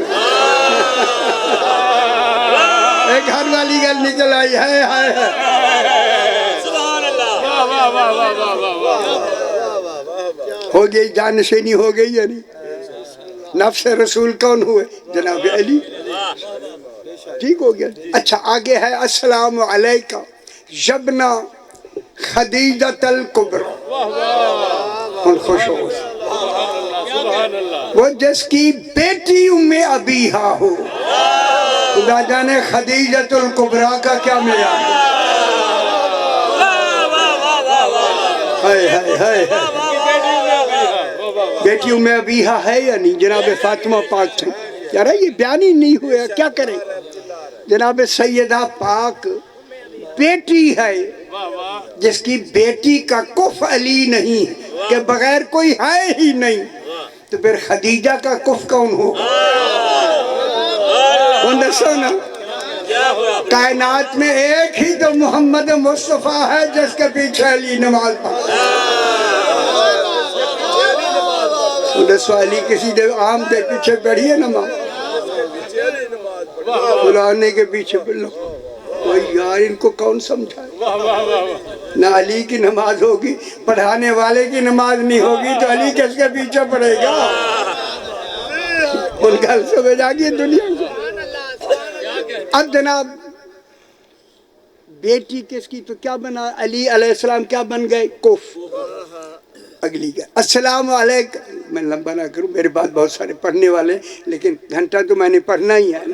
ایک گھر والی گل نکل آئی ہے۔ سبحان اللہ۔ ہو گئی جانشینی، ہو گئی یا نہیں؟ نفس رسول کون ہوئے؟ جناب علی۔ ٹھیک ہو گیا۔ اچھا آگے ہے السلام علیکہ یبنا خدیجۃ الکبریٰ، خوش ہو وہ جس کی بیٹی ام ابیہا ہو۔ خدا جانے خدیجۃ الکبریٰ کا کیا معیار ہے؟ بیٹی ام ابیہا ہے یا نہیں؟ جناب فاطمہ پاک تھے یار، یہ بیان ہی نہیں ہوا، کیا کریں؟ جناب سیدہ پاک بیٹی ہے جس کی بیٹی کا کف علی نہیں، کہ بغیر کوئی ہے ہی نہیں، تو پھر خدیجہ کا کف کون ہو؟ سونا کائنات میں ایک ہی تو محمد مصطفیٰ ہے جس کے پیچھے علی نماز پڑھتا ہے۔ انہیں سوالی کسی نے عام دے پیچھے پڑھی ہے نماز بلانے کے پیچھے پڑھ لو وہ یار ان کو کون سمجھائے نہ علی کی نماز ہوگی پڑھانے والے کی نماز نہیں ہوگی تو علی کس کے پیچھے پڑھے گا ان کا سمجھ آگئی دنیا کو اب جناب بیٹی کس کی تو کیا بنا علی علیہ السلام کیا بن گئے کف اگلی کا السلام علیکم میں لمبا نہ کروں میرے بعد بہت سارے پڑھنے والے لیکن گھنٹہ تو میں نے پڑھنا ہی ہے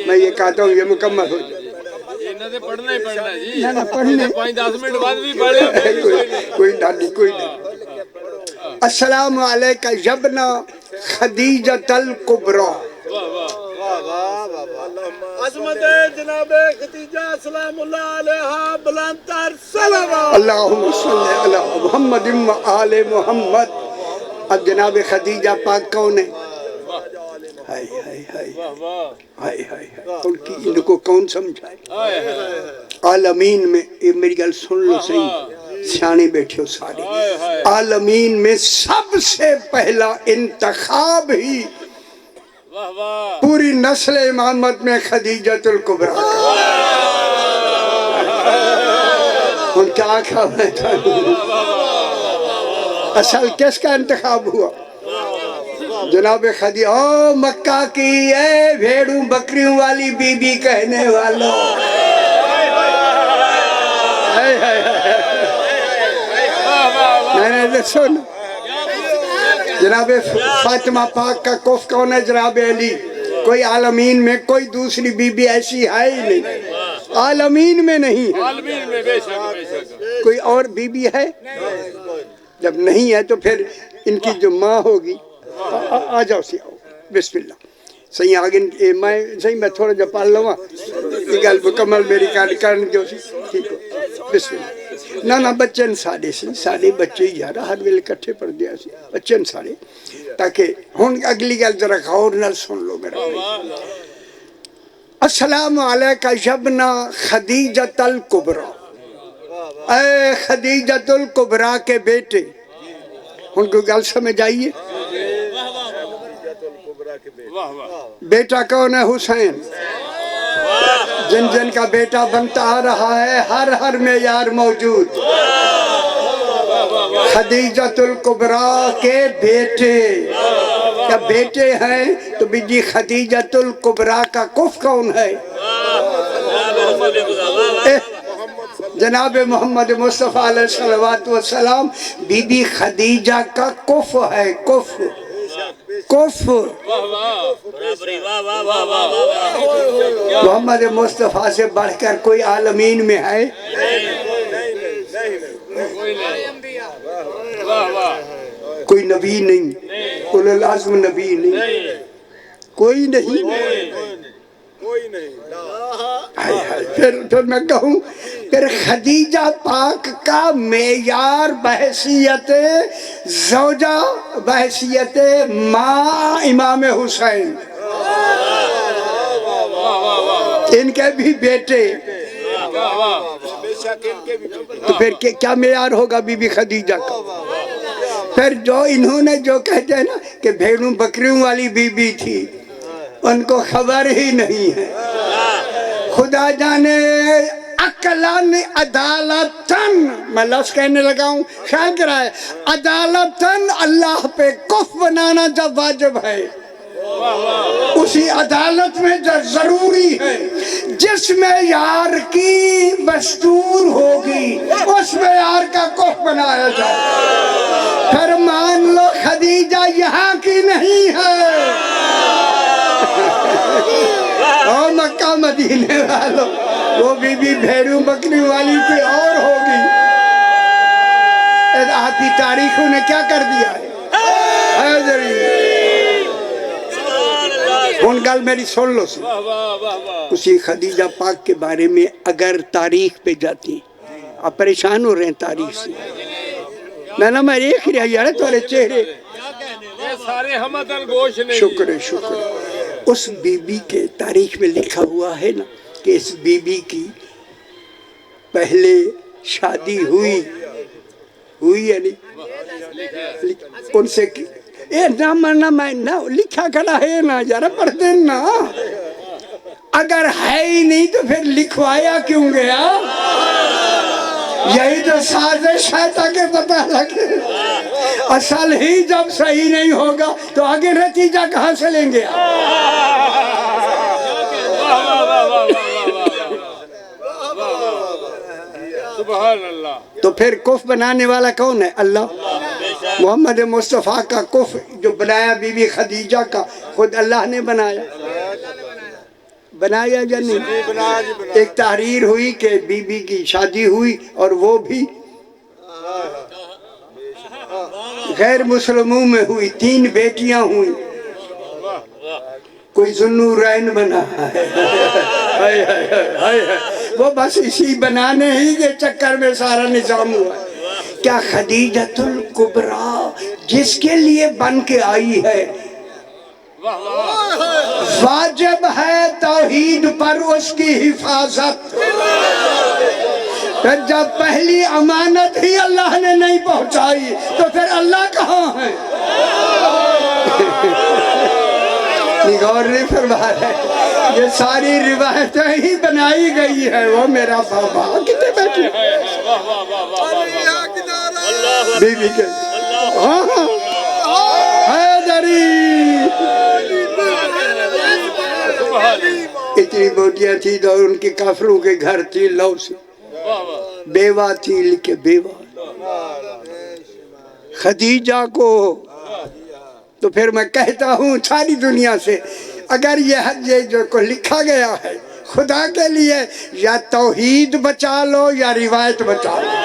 میں یہ کہتا ہوں یہ مکمل ہو جائے پڑھنا ہی پڑھنا جی نہ پڑھنے 5-10 منٹ بعد بھی پڑھے کوئی ڈالی کوئی نہیں السلام علیکہ یبنا خدیجۃ الکبریٰ عظمت جناب خدیجہ سلام اللہ علیہا بلندتر صلوات اللہم صلی علی محمد و آل محمد اب جناب خدیجہ پاک کون ہے ہائے ہائے ہائے ہائے ہائے ان کی ان کو کون سمجھائے عالمین میں میری گل سن لو صحیح سیانے بیٹھے ہو سارے عالمین میں سب سے پہلا انتخاب ہی پوری نسل امامت میں خدیجۃ الکبریٰ ان کا آنکھا میں تھا اصل کس کا انتخاب ہوا جناب خدیجہ او مکہ کی اے بھیڑوں بکریوں والی بی بی کہنے والوں میں نے سن جناب فاطمہ پاک کا کف کون ہے جناب علی کوئی عالمین میں کوئی دوسری بی بی ایسی ہے ہی نہیں عالمین میں نہیں ہے کوئی اور بی بی ہے جب نہیں ہے تو پھر ان کی جو ماں ہوگی آ جاؤ سی آؤ بسم اللہ صحیح آگے میں تھوڑا جا پال لوں یہ گل مکمل میری کرن جو سی ٹھیک ہو بسم اللہ نہ بچے سارے بچے یار ہر ویلے کٹھے پڑھ دیا سی بچے سارے تاکہ ہون اگلی گل ذرا غور نال سن لو میرا السلام علیکہ یبنا خدیجۃ الکبریٰ اے خدیجۃ الکبریٰ کے بیٹے ان کو گل سمجھ آئیے بیٹا کون ہے حسین جن جن کا بیٹا بنتا آ رہا ہے ہر معیار موجود خدیجۃ الکبریٰ کے بیٹے کیا بیٹے ہیں تو بی جی خدیجۃ الکبریٰ کا کف کون ہے جناب محمد مصطفیٰ علیہ السلام بی بی خدیجہ کا کف ہے کف محمد مصطفیٰ سے بڑھ کر کوئی عالمین میں ہے کوئی نبی نہیں اولو العزم نبی نہیں کوئی نہیں پھر میں کہوں پھر خدیجہ پاک کا معیار بحیثیت زوجہ بحیثیت ماں امام حسین ان کے بھی بیٹے تو پھر کیا معیار ہوگا بی بی خدیجہ کا پھر جو انہوں نے جو کہتے ہیں نا کہ بھیڑوں بکریوں والی بی بی تھی ان کو خبر ہی نہیں ہے خدا جانے عقلاً عدالتاً میں لفظ کہنے لگا ہوں خیال کرا ہے عدالتاً اللہ پہ کف بنانا جب واجب ہے اسی عدالت میں جو ضروری ہے جس معیار کی دستور ہوگی اس معیار کا کف بنایا جائے پھر مان لو خدیجہ یہاں کی نہیں ہے اور مکہ مدینے والوں وہ بی بی بھیڑوں بکری والی کوئی اور ہوگی آپ کی تاریخوں نے کیا کر دیا ہے ان گل میری سن لو سی اسی خدیجہ پاک کے بارے میں اگر تاریخ پہ جاتی ہیں آپ پریشان ہو رہے ہیں تاریخ سے میں ایک ہی رہا یار تمہارے چہرے شکر اس بی بی کے تاریخ میں لکھا ہوا ہے نا کہ اس بی بی کی پہلے شادی ہوئی ہے نہیں ان سے اے نہ مرنا میں نہ لکھا کھڑا ہے نا ذرا پڑھ دینا اگر ہے ہی نہیں تو پھر لکھوایا کیوں گیا یہی تو سازش ہے تاکہ پتہ لگے اصل ہی جب صحیح نہیں ہوگا تو آگے نتیجہ کہاں سے لیں گے سبحان اللہ. تو پھر کف بنانے والا کون ہے اللہ محمد مصطفیٰ کا کف جو بنایا بی بی خدیجہ کا خود اللہ نے بنایا بنایا یا نہیں ایک تحریر ہوئی کہ بی بی کی شادی ہوئی اور وہ بھی غیر مسلموں میں ہوئی 3 بیٹیاں ہوئی کوئی ذوالنورین بنا وہ بس اسی بنانے ہی کے چکر میں سارا نظام ہوا کیا خدیجۃ الکبریٰ جس کے لیے بن کے آئی ہے واجب ہے توحید پر اس کی حفاظت پھر جب پہلی امانت ہی اللہ نے نہیں پہنچائی تو پھر اللہ کہاں ہے غور نہیں فرما رہے یہ ساری روایتیں ہی بنائی گئی ہے وہ میرا بابا کتنے بیٹھے بی بی کے حیدری اتنی بوٹیاں تھی تو ان کے کافروں کے گھر تھی لو سے بیوہ تھی لکھے بیوہ خدیجہ کو تو پھر میں کہتا ہوں ساری دنیا سے اگر یہ جو کو لکھا گیا ہے خدا کے لیے یا توحید بچا لو یا روایت بچا لو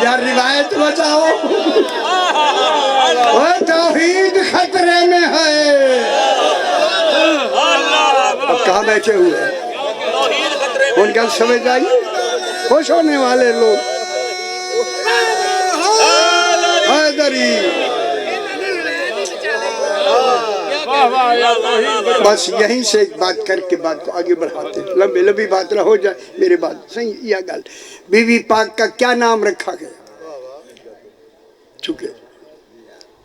یا روایت بچاؤ وہ توحید خطرے میں ہے اب کہاں بیٹھے ہوئے ان کا سمجھ آئیے خوش ہونے والے لوگ حیدری بس یہیں سے ایک بات کر کے بات کو آگے بڑھاتے ہیں لمبی بات نہ ہو جائے میرے بات صحیح یہ گل بی بی پاک کا کیا نام رکھا گیا چونکہ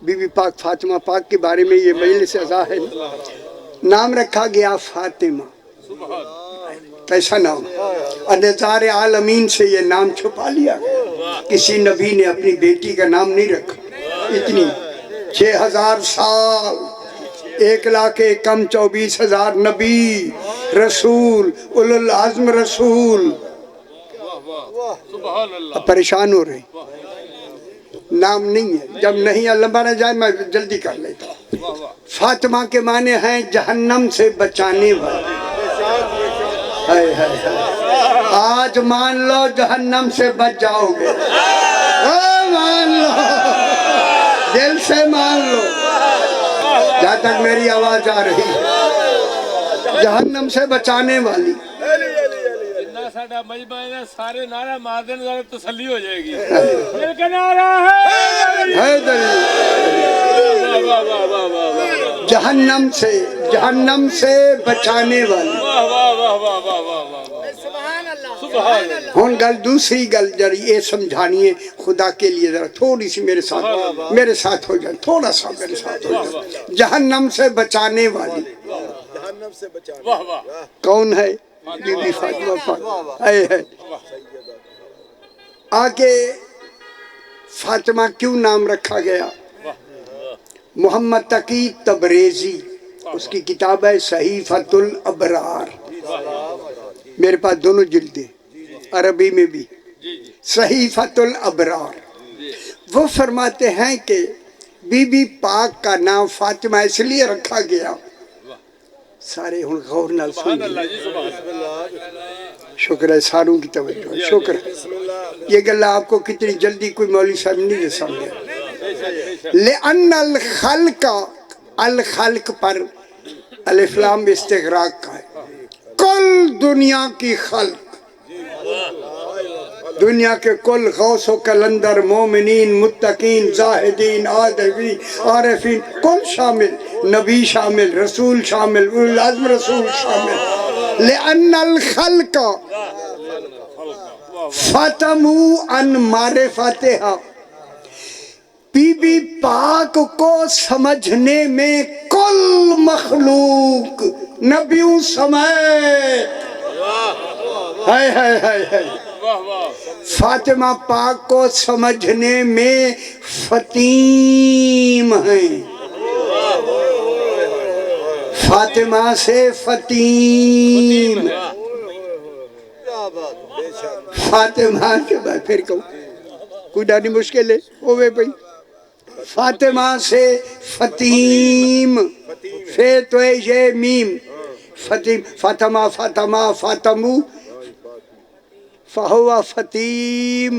بی بی پاک فاطمہ پاک کے بارے میں یہ مجلس ازا ہے نام رکھا گیا فاطمہ کیسا نام نظار عالمین سے یہ نام چھپا لیا گیا کسی نبی نے اپنی بیٹی کا نام نہیں رکھا اتنی 6000 سال 1,24,000 نبی رسول اولو العزم رسول اب پریشان ہو رہے نام نہیں ہے جب نہیں لمبا نہ جائے میں جلدی کر لیتا ہوں فاطمہ کے معنی ہیں جہنم سے بچانے والے آج مان لو جہنم سے بچ جاؤ گے مان لو دل سے مان لو جہاں تک میری آواز آ رہی جہنم سے بچانے والی ساڈا مجمع ہے سارے نعرہ مار دین ذرا تسلی ہو جائے گی مل کے نعرہ ہے جہنم سے بچانے والی ہون گل دوسری گل جری یہ سمجھانی ہے خدا کے لیے ذرا تھوڑی سی میرے ساتھ ہو جائے تھوڑا سا میرے ساتھ ہو جائے جہنم سے بچانے والی کون ہے بی بی فاطمہ پاک ہے آگے فاطمہ کیوں نام رکھا گیا محمد تقی تبریزی اس کی کتاب ہے صحیفۃ الابرار میرے پاس دونوں جلدیں عربی میں بھی صحیفۃ الابرار وہ فرماتے ہیں کہ بی بی پاک کا نام فاطمہ اس لیے رکھا گیا سارے ہن غور نال سن شکر ہے ساروں کی توجہ شکر ہے یہ گلہ آپ کو کتنی جلدی کوئی مولوی صاحب نہیں دے سمجھے لئن الخلق پر الف لام استغراق کا ہے کل دنیا کی خلق دنیا کے کل غوث و کلندر مومنین متقین زاہدین عارفین کل شامل نبی شامل رسول شامل اولو العزم رسول شامل لئن الخلق فتمو ان معرفتها بی بی پاک کو سمجھنے میں کل مخلوق نبیوں سمیت ہائے ہائے ہائے ہائے واہ واہ فاطمہ پاک کو سمجھنے میں فطیم ہیں، فاطمہ سے فطیم، فاطمہ کے بعد پھر کہوں کوئی ڈانی مشکل ہے ہوئے بھئی، فاطمہ سے فطیم، فے تو یہ میم، فطیم، فاطمہ فاطمہ فاطمو فہو فطیم،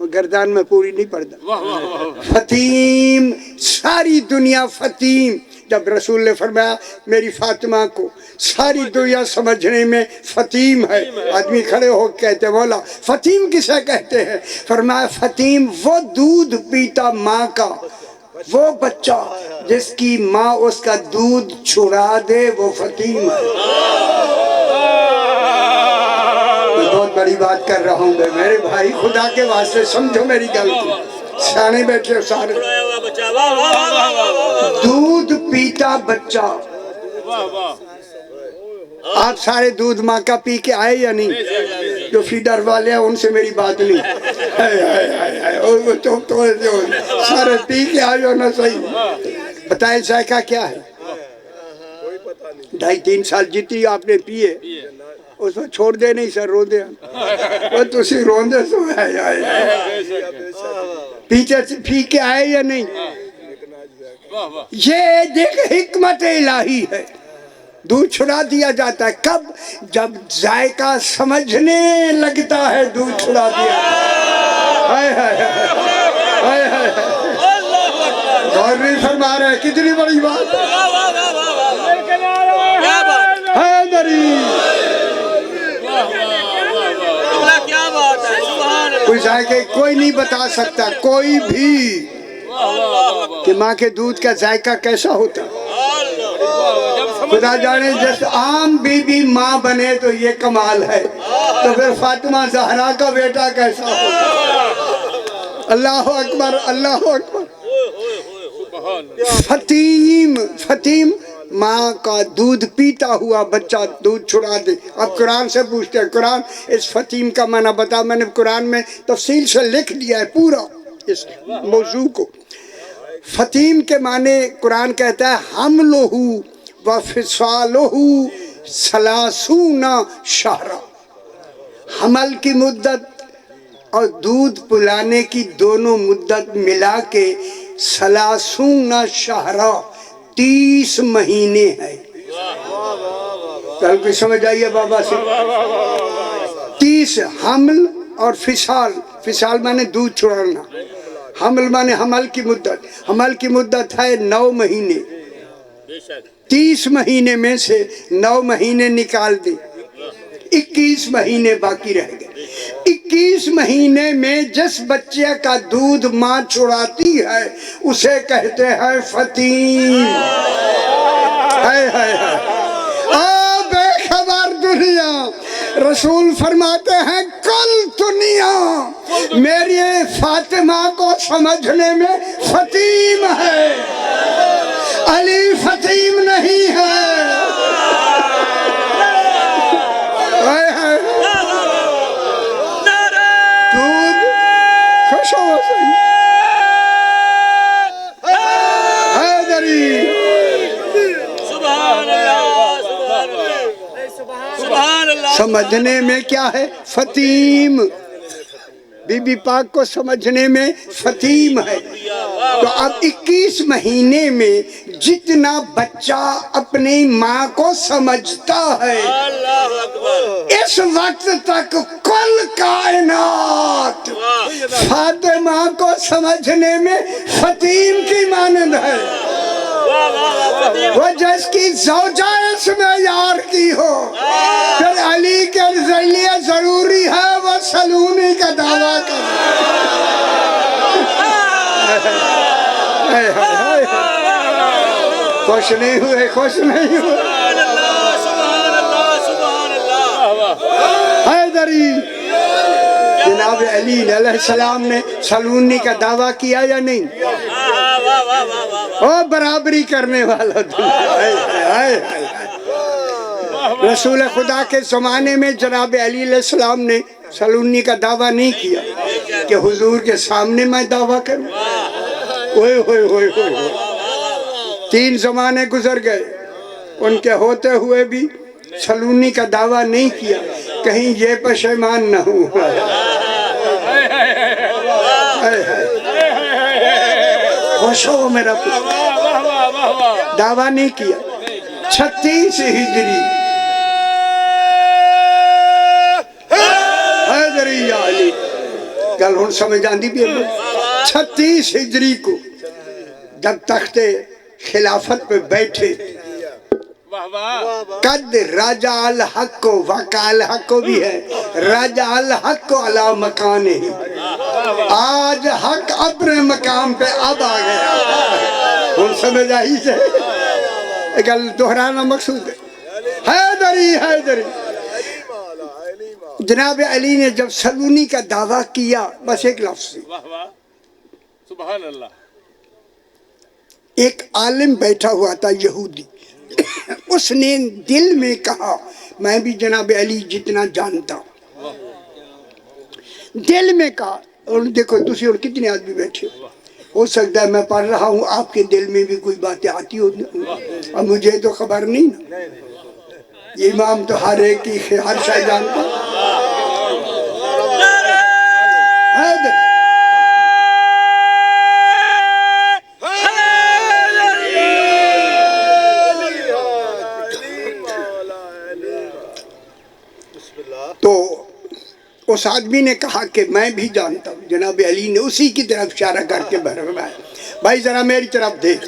وہ گردان میں پوری نہیں پڑھتا، واہ واہ واہ فطیم، ساری دنیا فطیم۔ جب رسول نے فرمایا میری فاطمہ کو ساری دنیا سمجھنے میں فطیم ہے، آدمی کھڑے ہو کہتے مولا فطیم کسے کہتے ہیں؟ فرمایا فطیم وہ دودھ پیتا ماں کا وہ بچہ جس کی ماں اس کا دودھ چھڑا دے، وہ فطیم ہے۔ میں بہت بڑی بات کر رہا ہوں میرے بھائی، خدا کے واسطے سمجھو میری گل کو، سیانے بیٹھے ہو سارے۔ دودھ پیتا بچہ، واہ واہ آپ سارے دودھ ماں کا پی کے آئے یا نہیں؟ جو فیڈر والے ہیں ان سے میری بات نہیں، وہ تو سارے پی کے آئے ہو نا، صحیح بتائیں ذائقہ کیا ہے؟ 2.5-3 سال جتنی آپ نے پیے اس میں چھوڑ دے نہیں سر، رو دے وہ تسی رون دے سو پیچھے پی کے آئے یا نہیں؟ واہ واہ یہ دیکھ حکمت الہی ہے، دودھ چھڑا دیا جاتا ہے کب؟ جب ذائقہ سمجھنے لگتا ہے دودھ چھڑا دیا۔ ہائے ہائے ہائے ہائے غور نہیں فرما رہے، کتنی بڑی بات ہے دری۔ کیا بات ہے، سبحان اللہ۔ کوئی ذائقے کوئی نہیں بتا سکتا، کوئی بھی، کہ ماں کے دودھ کا ذائقہ کیسا ہوتا۔ خدا جانے جس عام بی بی ماں بنے تو یہ کمال ہے، تو پھر فاطمہ زہرا کا بیٹا کیسا ہوتا۔ اللہ اکبر اللہ اکبر۔ فطیم، فطیم ماں کا دودھ پیتا ہوا بچہ دودھ چھڑا دے۔ اب قرآن سے پوچھتے ہیں قرآن اس فطیم کا معنی بتا، میں نے قرآن میں تفصیل سے لکھ دیا ہے پورا اس موضوع کو۔ فطیم کے معنی قرآن کہتا ہے حملہ وفصالہ 30 شہرا، حمل کی مدت اور دودھ پلانے کی دونوں مدت ملا کے 30 شہرا 30 مہینے ہے۔ کل کوئی سمجھ آئیے بابا سے، 30 حمل اور فصال، فصال مانے دودھ چھڑانا، حمل مانے حمل کی مدت، حمل کی مدت ہے 9 مہینے، 30 مہینے میں سے 9 مہینے نکال دیں، 21 مہینے باقی رہ گئے۔ 21 مہینے میں جس بچے کا دودھ ماں چھڑاتی ہے اسے کہتے ہیں فطیم۔ ہائے ہائے ہائے، بے خبر دنیا، رسول فرماتے ہیں کل دنیا میری فاطمہ کو سمجھنے میں فطیم ہے، علی فطیم نہیں ہے۔ دودھ خوش ہو سکتا حیدری، سبحان اللہ، سبحان اللہ، سبحان اللہ۔ سمجھنے میں کیا ہے؟ فطیم، بی بی پاک کو سمجھنے میں فطیم ہے۔ تو اب 21 مہینے میں جتنا بچہ اپنی ماں کو سمجھتا ہے اللہ اکبر، اس وقت تک کل کائنات فاطمہ کو سمجھنے میں فطیم کی مانند ہے۔ وہ جس کی زوجہ اس میں یار کی ہو، پھر علی کے ذریعے ضروری ہے وہ سلونی کا دعویٰ کرے۔ خوش نہیں ہوئے، خوش نہیں ہوئے۔ سبحان اللہ، سبحان اللہ، سبحان اللہ۔ حیدری، یہ جناب علی علیہ السلام نے سلونی کا دعویٰ کیا یا نہیں؟ او برابری کرنے والا رسول خدا کے زمانے میں جناب علی علیہ السلام نے سلونی کا دعویٰ نہیں کیا کہ حضور کے سامنے میں دعویٰ کروں. اوئے ہوئے ہوئے ہوئے 3 زمانے گزر گئے، ان کے ہوتے ہوئے بھی سلونی کا دعویٰ نہیں کیا. کہیں یہ پشیمان نہ ہو. خوش ہو میرا دعویٰ نہیں کیا. 36 ہجری حیدری یا علی گل ہون سمجھ آندی بھی ہے. 36 ہجری کو جب تخت خلافت پہ بیٹھے قد راجع الحق کو وقال حق کو بھی ہے راجع الحق کو علی مکان ہی. آج حق اپنے مقام پہ اب آ گیا. ہم سمجھ آئی سے گل دہرانا مقصود ہے. حیدری حیدری جناب علی نے جب سلونی کا دعویٰ کیا بس ایک لفظ سبحان اللہ. ایک عالم بیٹھا ہوا تھا یہودی، اس نے دل میں کہا میں بھی جناب علی جتنا جانتا ہوں. دل میں کہا، اور دیکھو دوسری اور کتنے آدمی بیٹھے ہو سکتا ہے میں پڑھ رہا ہوں آپ کے دل میں بھی کوئی باتیں آتی ہو اور مجھے تو خبر نہیں نا. یہ امام تو ہر ایک کی ہر شاہ جانتا. تو اس آدمی نے کہا کہ میں بھی جانتا ہوں. جناب علی نے اسی کی طرف اشارہ کر کے فرمایا بھائی ذرا میری طرف دیکھ.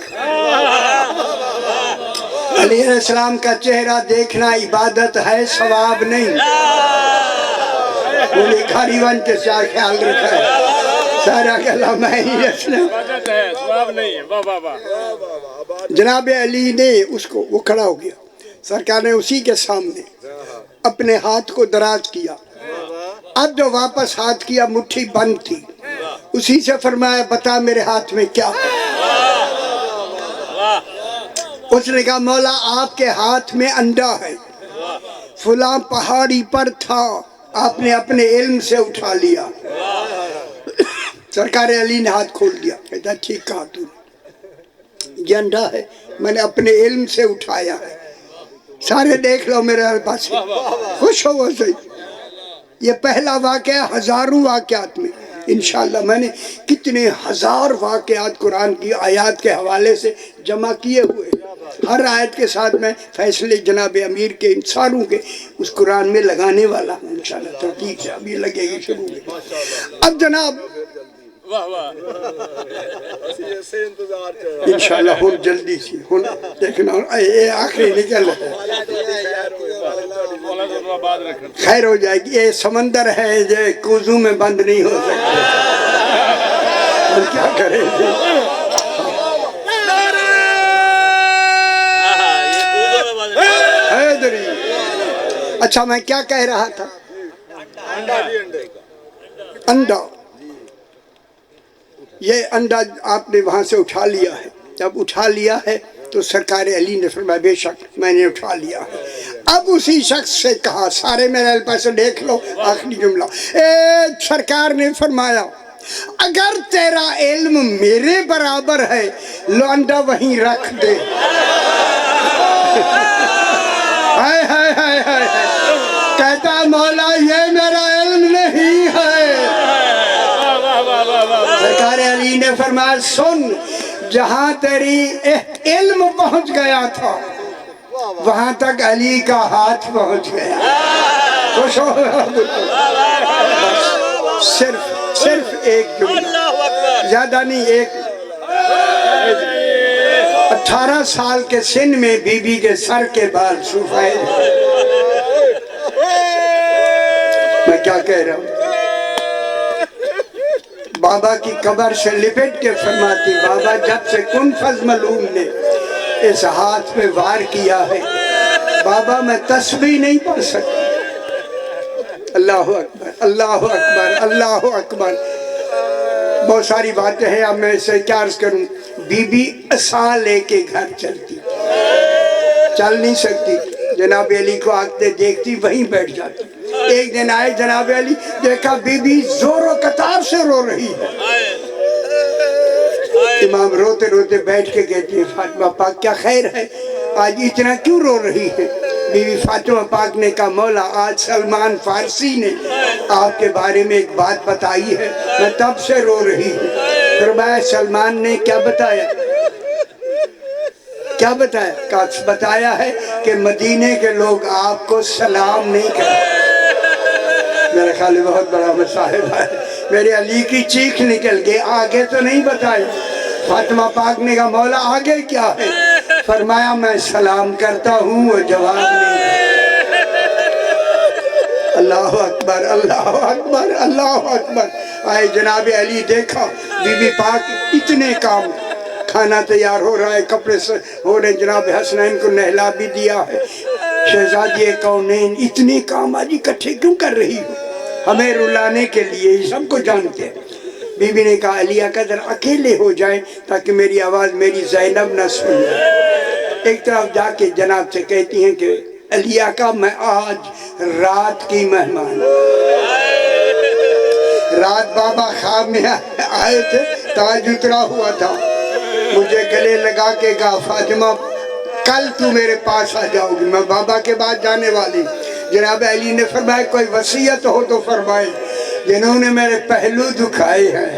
علی علیہ السلام کا چہرہ دیکھنا عبادت ہے، ثواب نہیں. بولی کھاری ون کے ساتھ خیال رکھا ہے سارا کہلا میں ہی رسنا. جناب علی نے اس کو وہ کھڑا ہو گیا. سرکار نے اسی کے سامنے اپنے ہاتھ کو دراز کیا. اب جو واپس ہاتھ کیا مٹھی بند تھی. اسی سے فرمایا بتا میرے ہاتھ میں کیا. اس نے کہا مولا آپ کے ہاتھ میں انڈا ہے، فلاں پہاڑی پر تھا، آپ نے اپنے علم سے اٹھا لیا. سرکار علی نے ہاتھ کھول دیا. کہتا ٹھیک کہا تو نے، یہ انڈا ہے میں نے اپنے علم سے اٹھایا ہے. سارے دیکھ لو میرے پاس. خوش ہو وہ صحیح. یہ پہلا واقعہ ہزاروں واقعات میں انشاءاللہ میں نے کتنے ہزار واقعات قرآن کی آیات کے حوالے سے جمع کیے ہوئے. ہر آیت کے ساتھ میں فیصلے جناب امیر کے ان ساروں کے اس قرآن میں لگانے والا ہوں انشاءاللہ. ترتیب سے ابھی لگے گی شروع میں. اب جناب انشاءاللہ ہون جلدی سی ہون دیکھنا یہ آخری نکل ہے. خیر ہو جائے گی. یہ سمندر ہے یہ کوزوں میں بند نہیں ہو سکتا. ہم کیا کریں گے. اچھا میں کیا کہہ رہا تھا. انڈا، یہ انڈا آپ نے وہاں سے اٹھا لیا ہے. جب اٹھا لیا ہے تو سرکار علی نے فرمایا بے شک میں نے اٹھا لیا ہے. اب اسی شخص سے کہا سارے میرے پاس دیکھ لو آخری جملہ. سرکار نے فرمایا اگر تیرا علم میرے برابر ہے لو انڈا وہیں رکھ دے. ہائے ہائے ہائے ہائے. کہتا مولا یہ میرا علم نہیں ہے. سرکار علی نے فرمایا سن جہاں تیری علم پہنچ گیا تھا وہاں تک علی کا ہاتھ پہنچ گیا. خوش ہو. صرف ایک جملہ زیادہ نہیں. ایک 18 سال کے سن میں بی بی کے سر کے بال سفید. میں کیا کہہ رہا ہوں. بابا کی قبر سے لپٹ کے فرماتی بابا جب سے کن فض ملعون نے اس ہاتھ پہ وار کیا ہے بابا میں تسبیح نہیں پڑھ سکتی. اللہ اکبر. اللہ اکبر اللہ اکبر. بہت ساری باتیں ہیں, اب میں اسے کیا عرض کروں. بی بی عصا لے کے گھر چلتی, چل نہیں سکتی. جناب علی کو آتے دیکھتی وہیں بیٹھ جاتی. ایک دن آئے جناب علی, دیکھا بی بی زور و قطار سے رو رہی ہے. امام روتے روتے بیٹھ کے کہتی ہیں فاطمہ پاک کیا خیر ہے, آج اتنا کیوں رو رہی ہے؟ بی بی فاطمہ پاک نے کہا مولا آج سلمان فارسی نے آپ کے بارے میں ایک بات بتائی ہے, میں تب سے رو رہی ہوں. فرمایا سلمان نے کیا بتایا؟ کیا بتایا؟ کہا بتایا ہے کہ مدینے کے لوگ آپ کو سلام نہیں کرتے. میرے خیال میں بہت بڑا مصاحب ہے. میرے علی کی چیخ نکل گئی, آگے تو نہیں بتائی. فاطمہ پاک نے کہا مولا آگے کیا ہے؟ فرمایا میں سلام کرتا ہوں وہ جواب نہیں دیتا. اللہ اکبر اللہ اکبر اللہ اکبر. آئے جناب علی, دیکھا بی بی پاک اتنے کام, کھانا تیار ہو رہا ہے, کپڑے سے ہو رہے, جناب حسنین کو نہلا بھی دیا ہے. شہزادی کونین اتنے کام آج اکٹھے کیوں کر رہی ہو؟ ہمیں رلانے کے لیے, سب کو جانتے ہیں. بی بی نے کہا علی قدر اکیلے ہو جائیں تاکہ میری آواز میری زینب نہ سن. ایک طرف جا کے جناب سے کہتی ہیں کہ علی آقا میں آج رات کی مہمان, رات بابا خواب میں آئے تھے, تاج اترا ہوا تھا, مجھے گلے لگا کے کہا فاطمہ کل تو میرے پاس آ جاؤ گی, میں بابا کے بعد جانے والی. جناب علی نے فرمایا کوئی وصیت ہو تو فرمائے, جنہوں نے میرے پہلو دکھائے ہیں.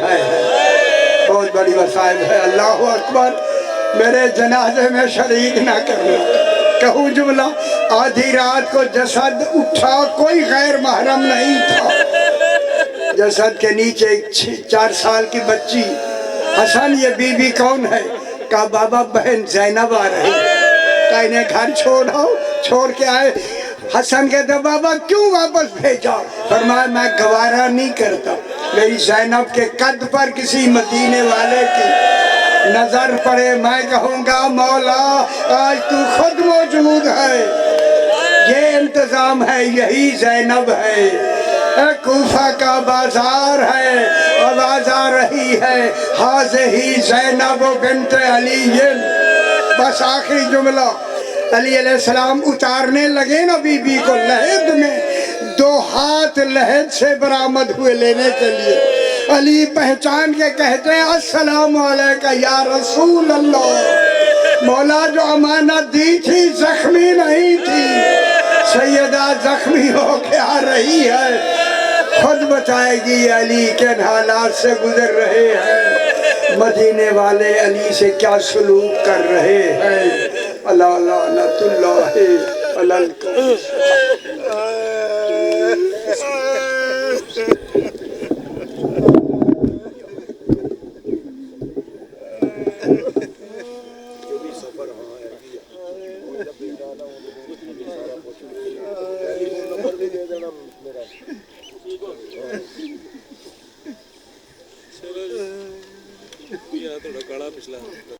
بہت بڑی وصیت ہے. اللہ اکبر. میرے جنازے میں شریک نہ کرنا. کہوں جملہ, آدھی رات کو جسد اٹھا, کوئی غیر محرم نہیں تھا. جسد کے نیچے ایک 4 سال کی بچی. حسن یہ بی بی کون ہے؟ کہا بابا بہن زینب آ رہی. کہا انہیں گھر چھوڑاؤ. چھوڑ کے آئے. حسن کہتا بابا کیوں واپس بھیجا؟ فرمایا میں گوارا نہیں کرتا, میری زینب کے قد پر کسی مدینے والے کی نظر پڑے, میں کہوں گا مولا آج تو خود موجود ہے, یہ انتظام ہے, یہی زینب ہے. کوفہ کا بازار ہے, آواز آ رہی ہے حاضہی زینب بنت علی. بس آخری جملہ, علی علیہ السلام اتارنے لگے نا بی بی کو لحد میں, 2 ہاتھ لحد سے برآمد ہوئے لینے کے لیے. علی پہچان کے کہتے ہیں السلام علیکہ یا رسول اللہ. مولا جو امانت دی تھی زخمی نہیں تھی, سیدہ زخمی ہو کے آ رہی ہے, خود بتائے گی علی کن حالات سے گزر رہے ہیں, مدینے والے علی سے کیا سلوک کر رہے ہیں. اللہ لعنت اللہ علی الکافرین. تھوڑا کالا پچھلا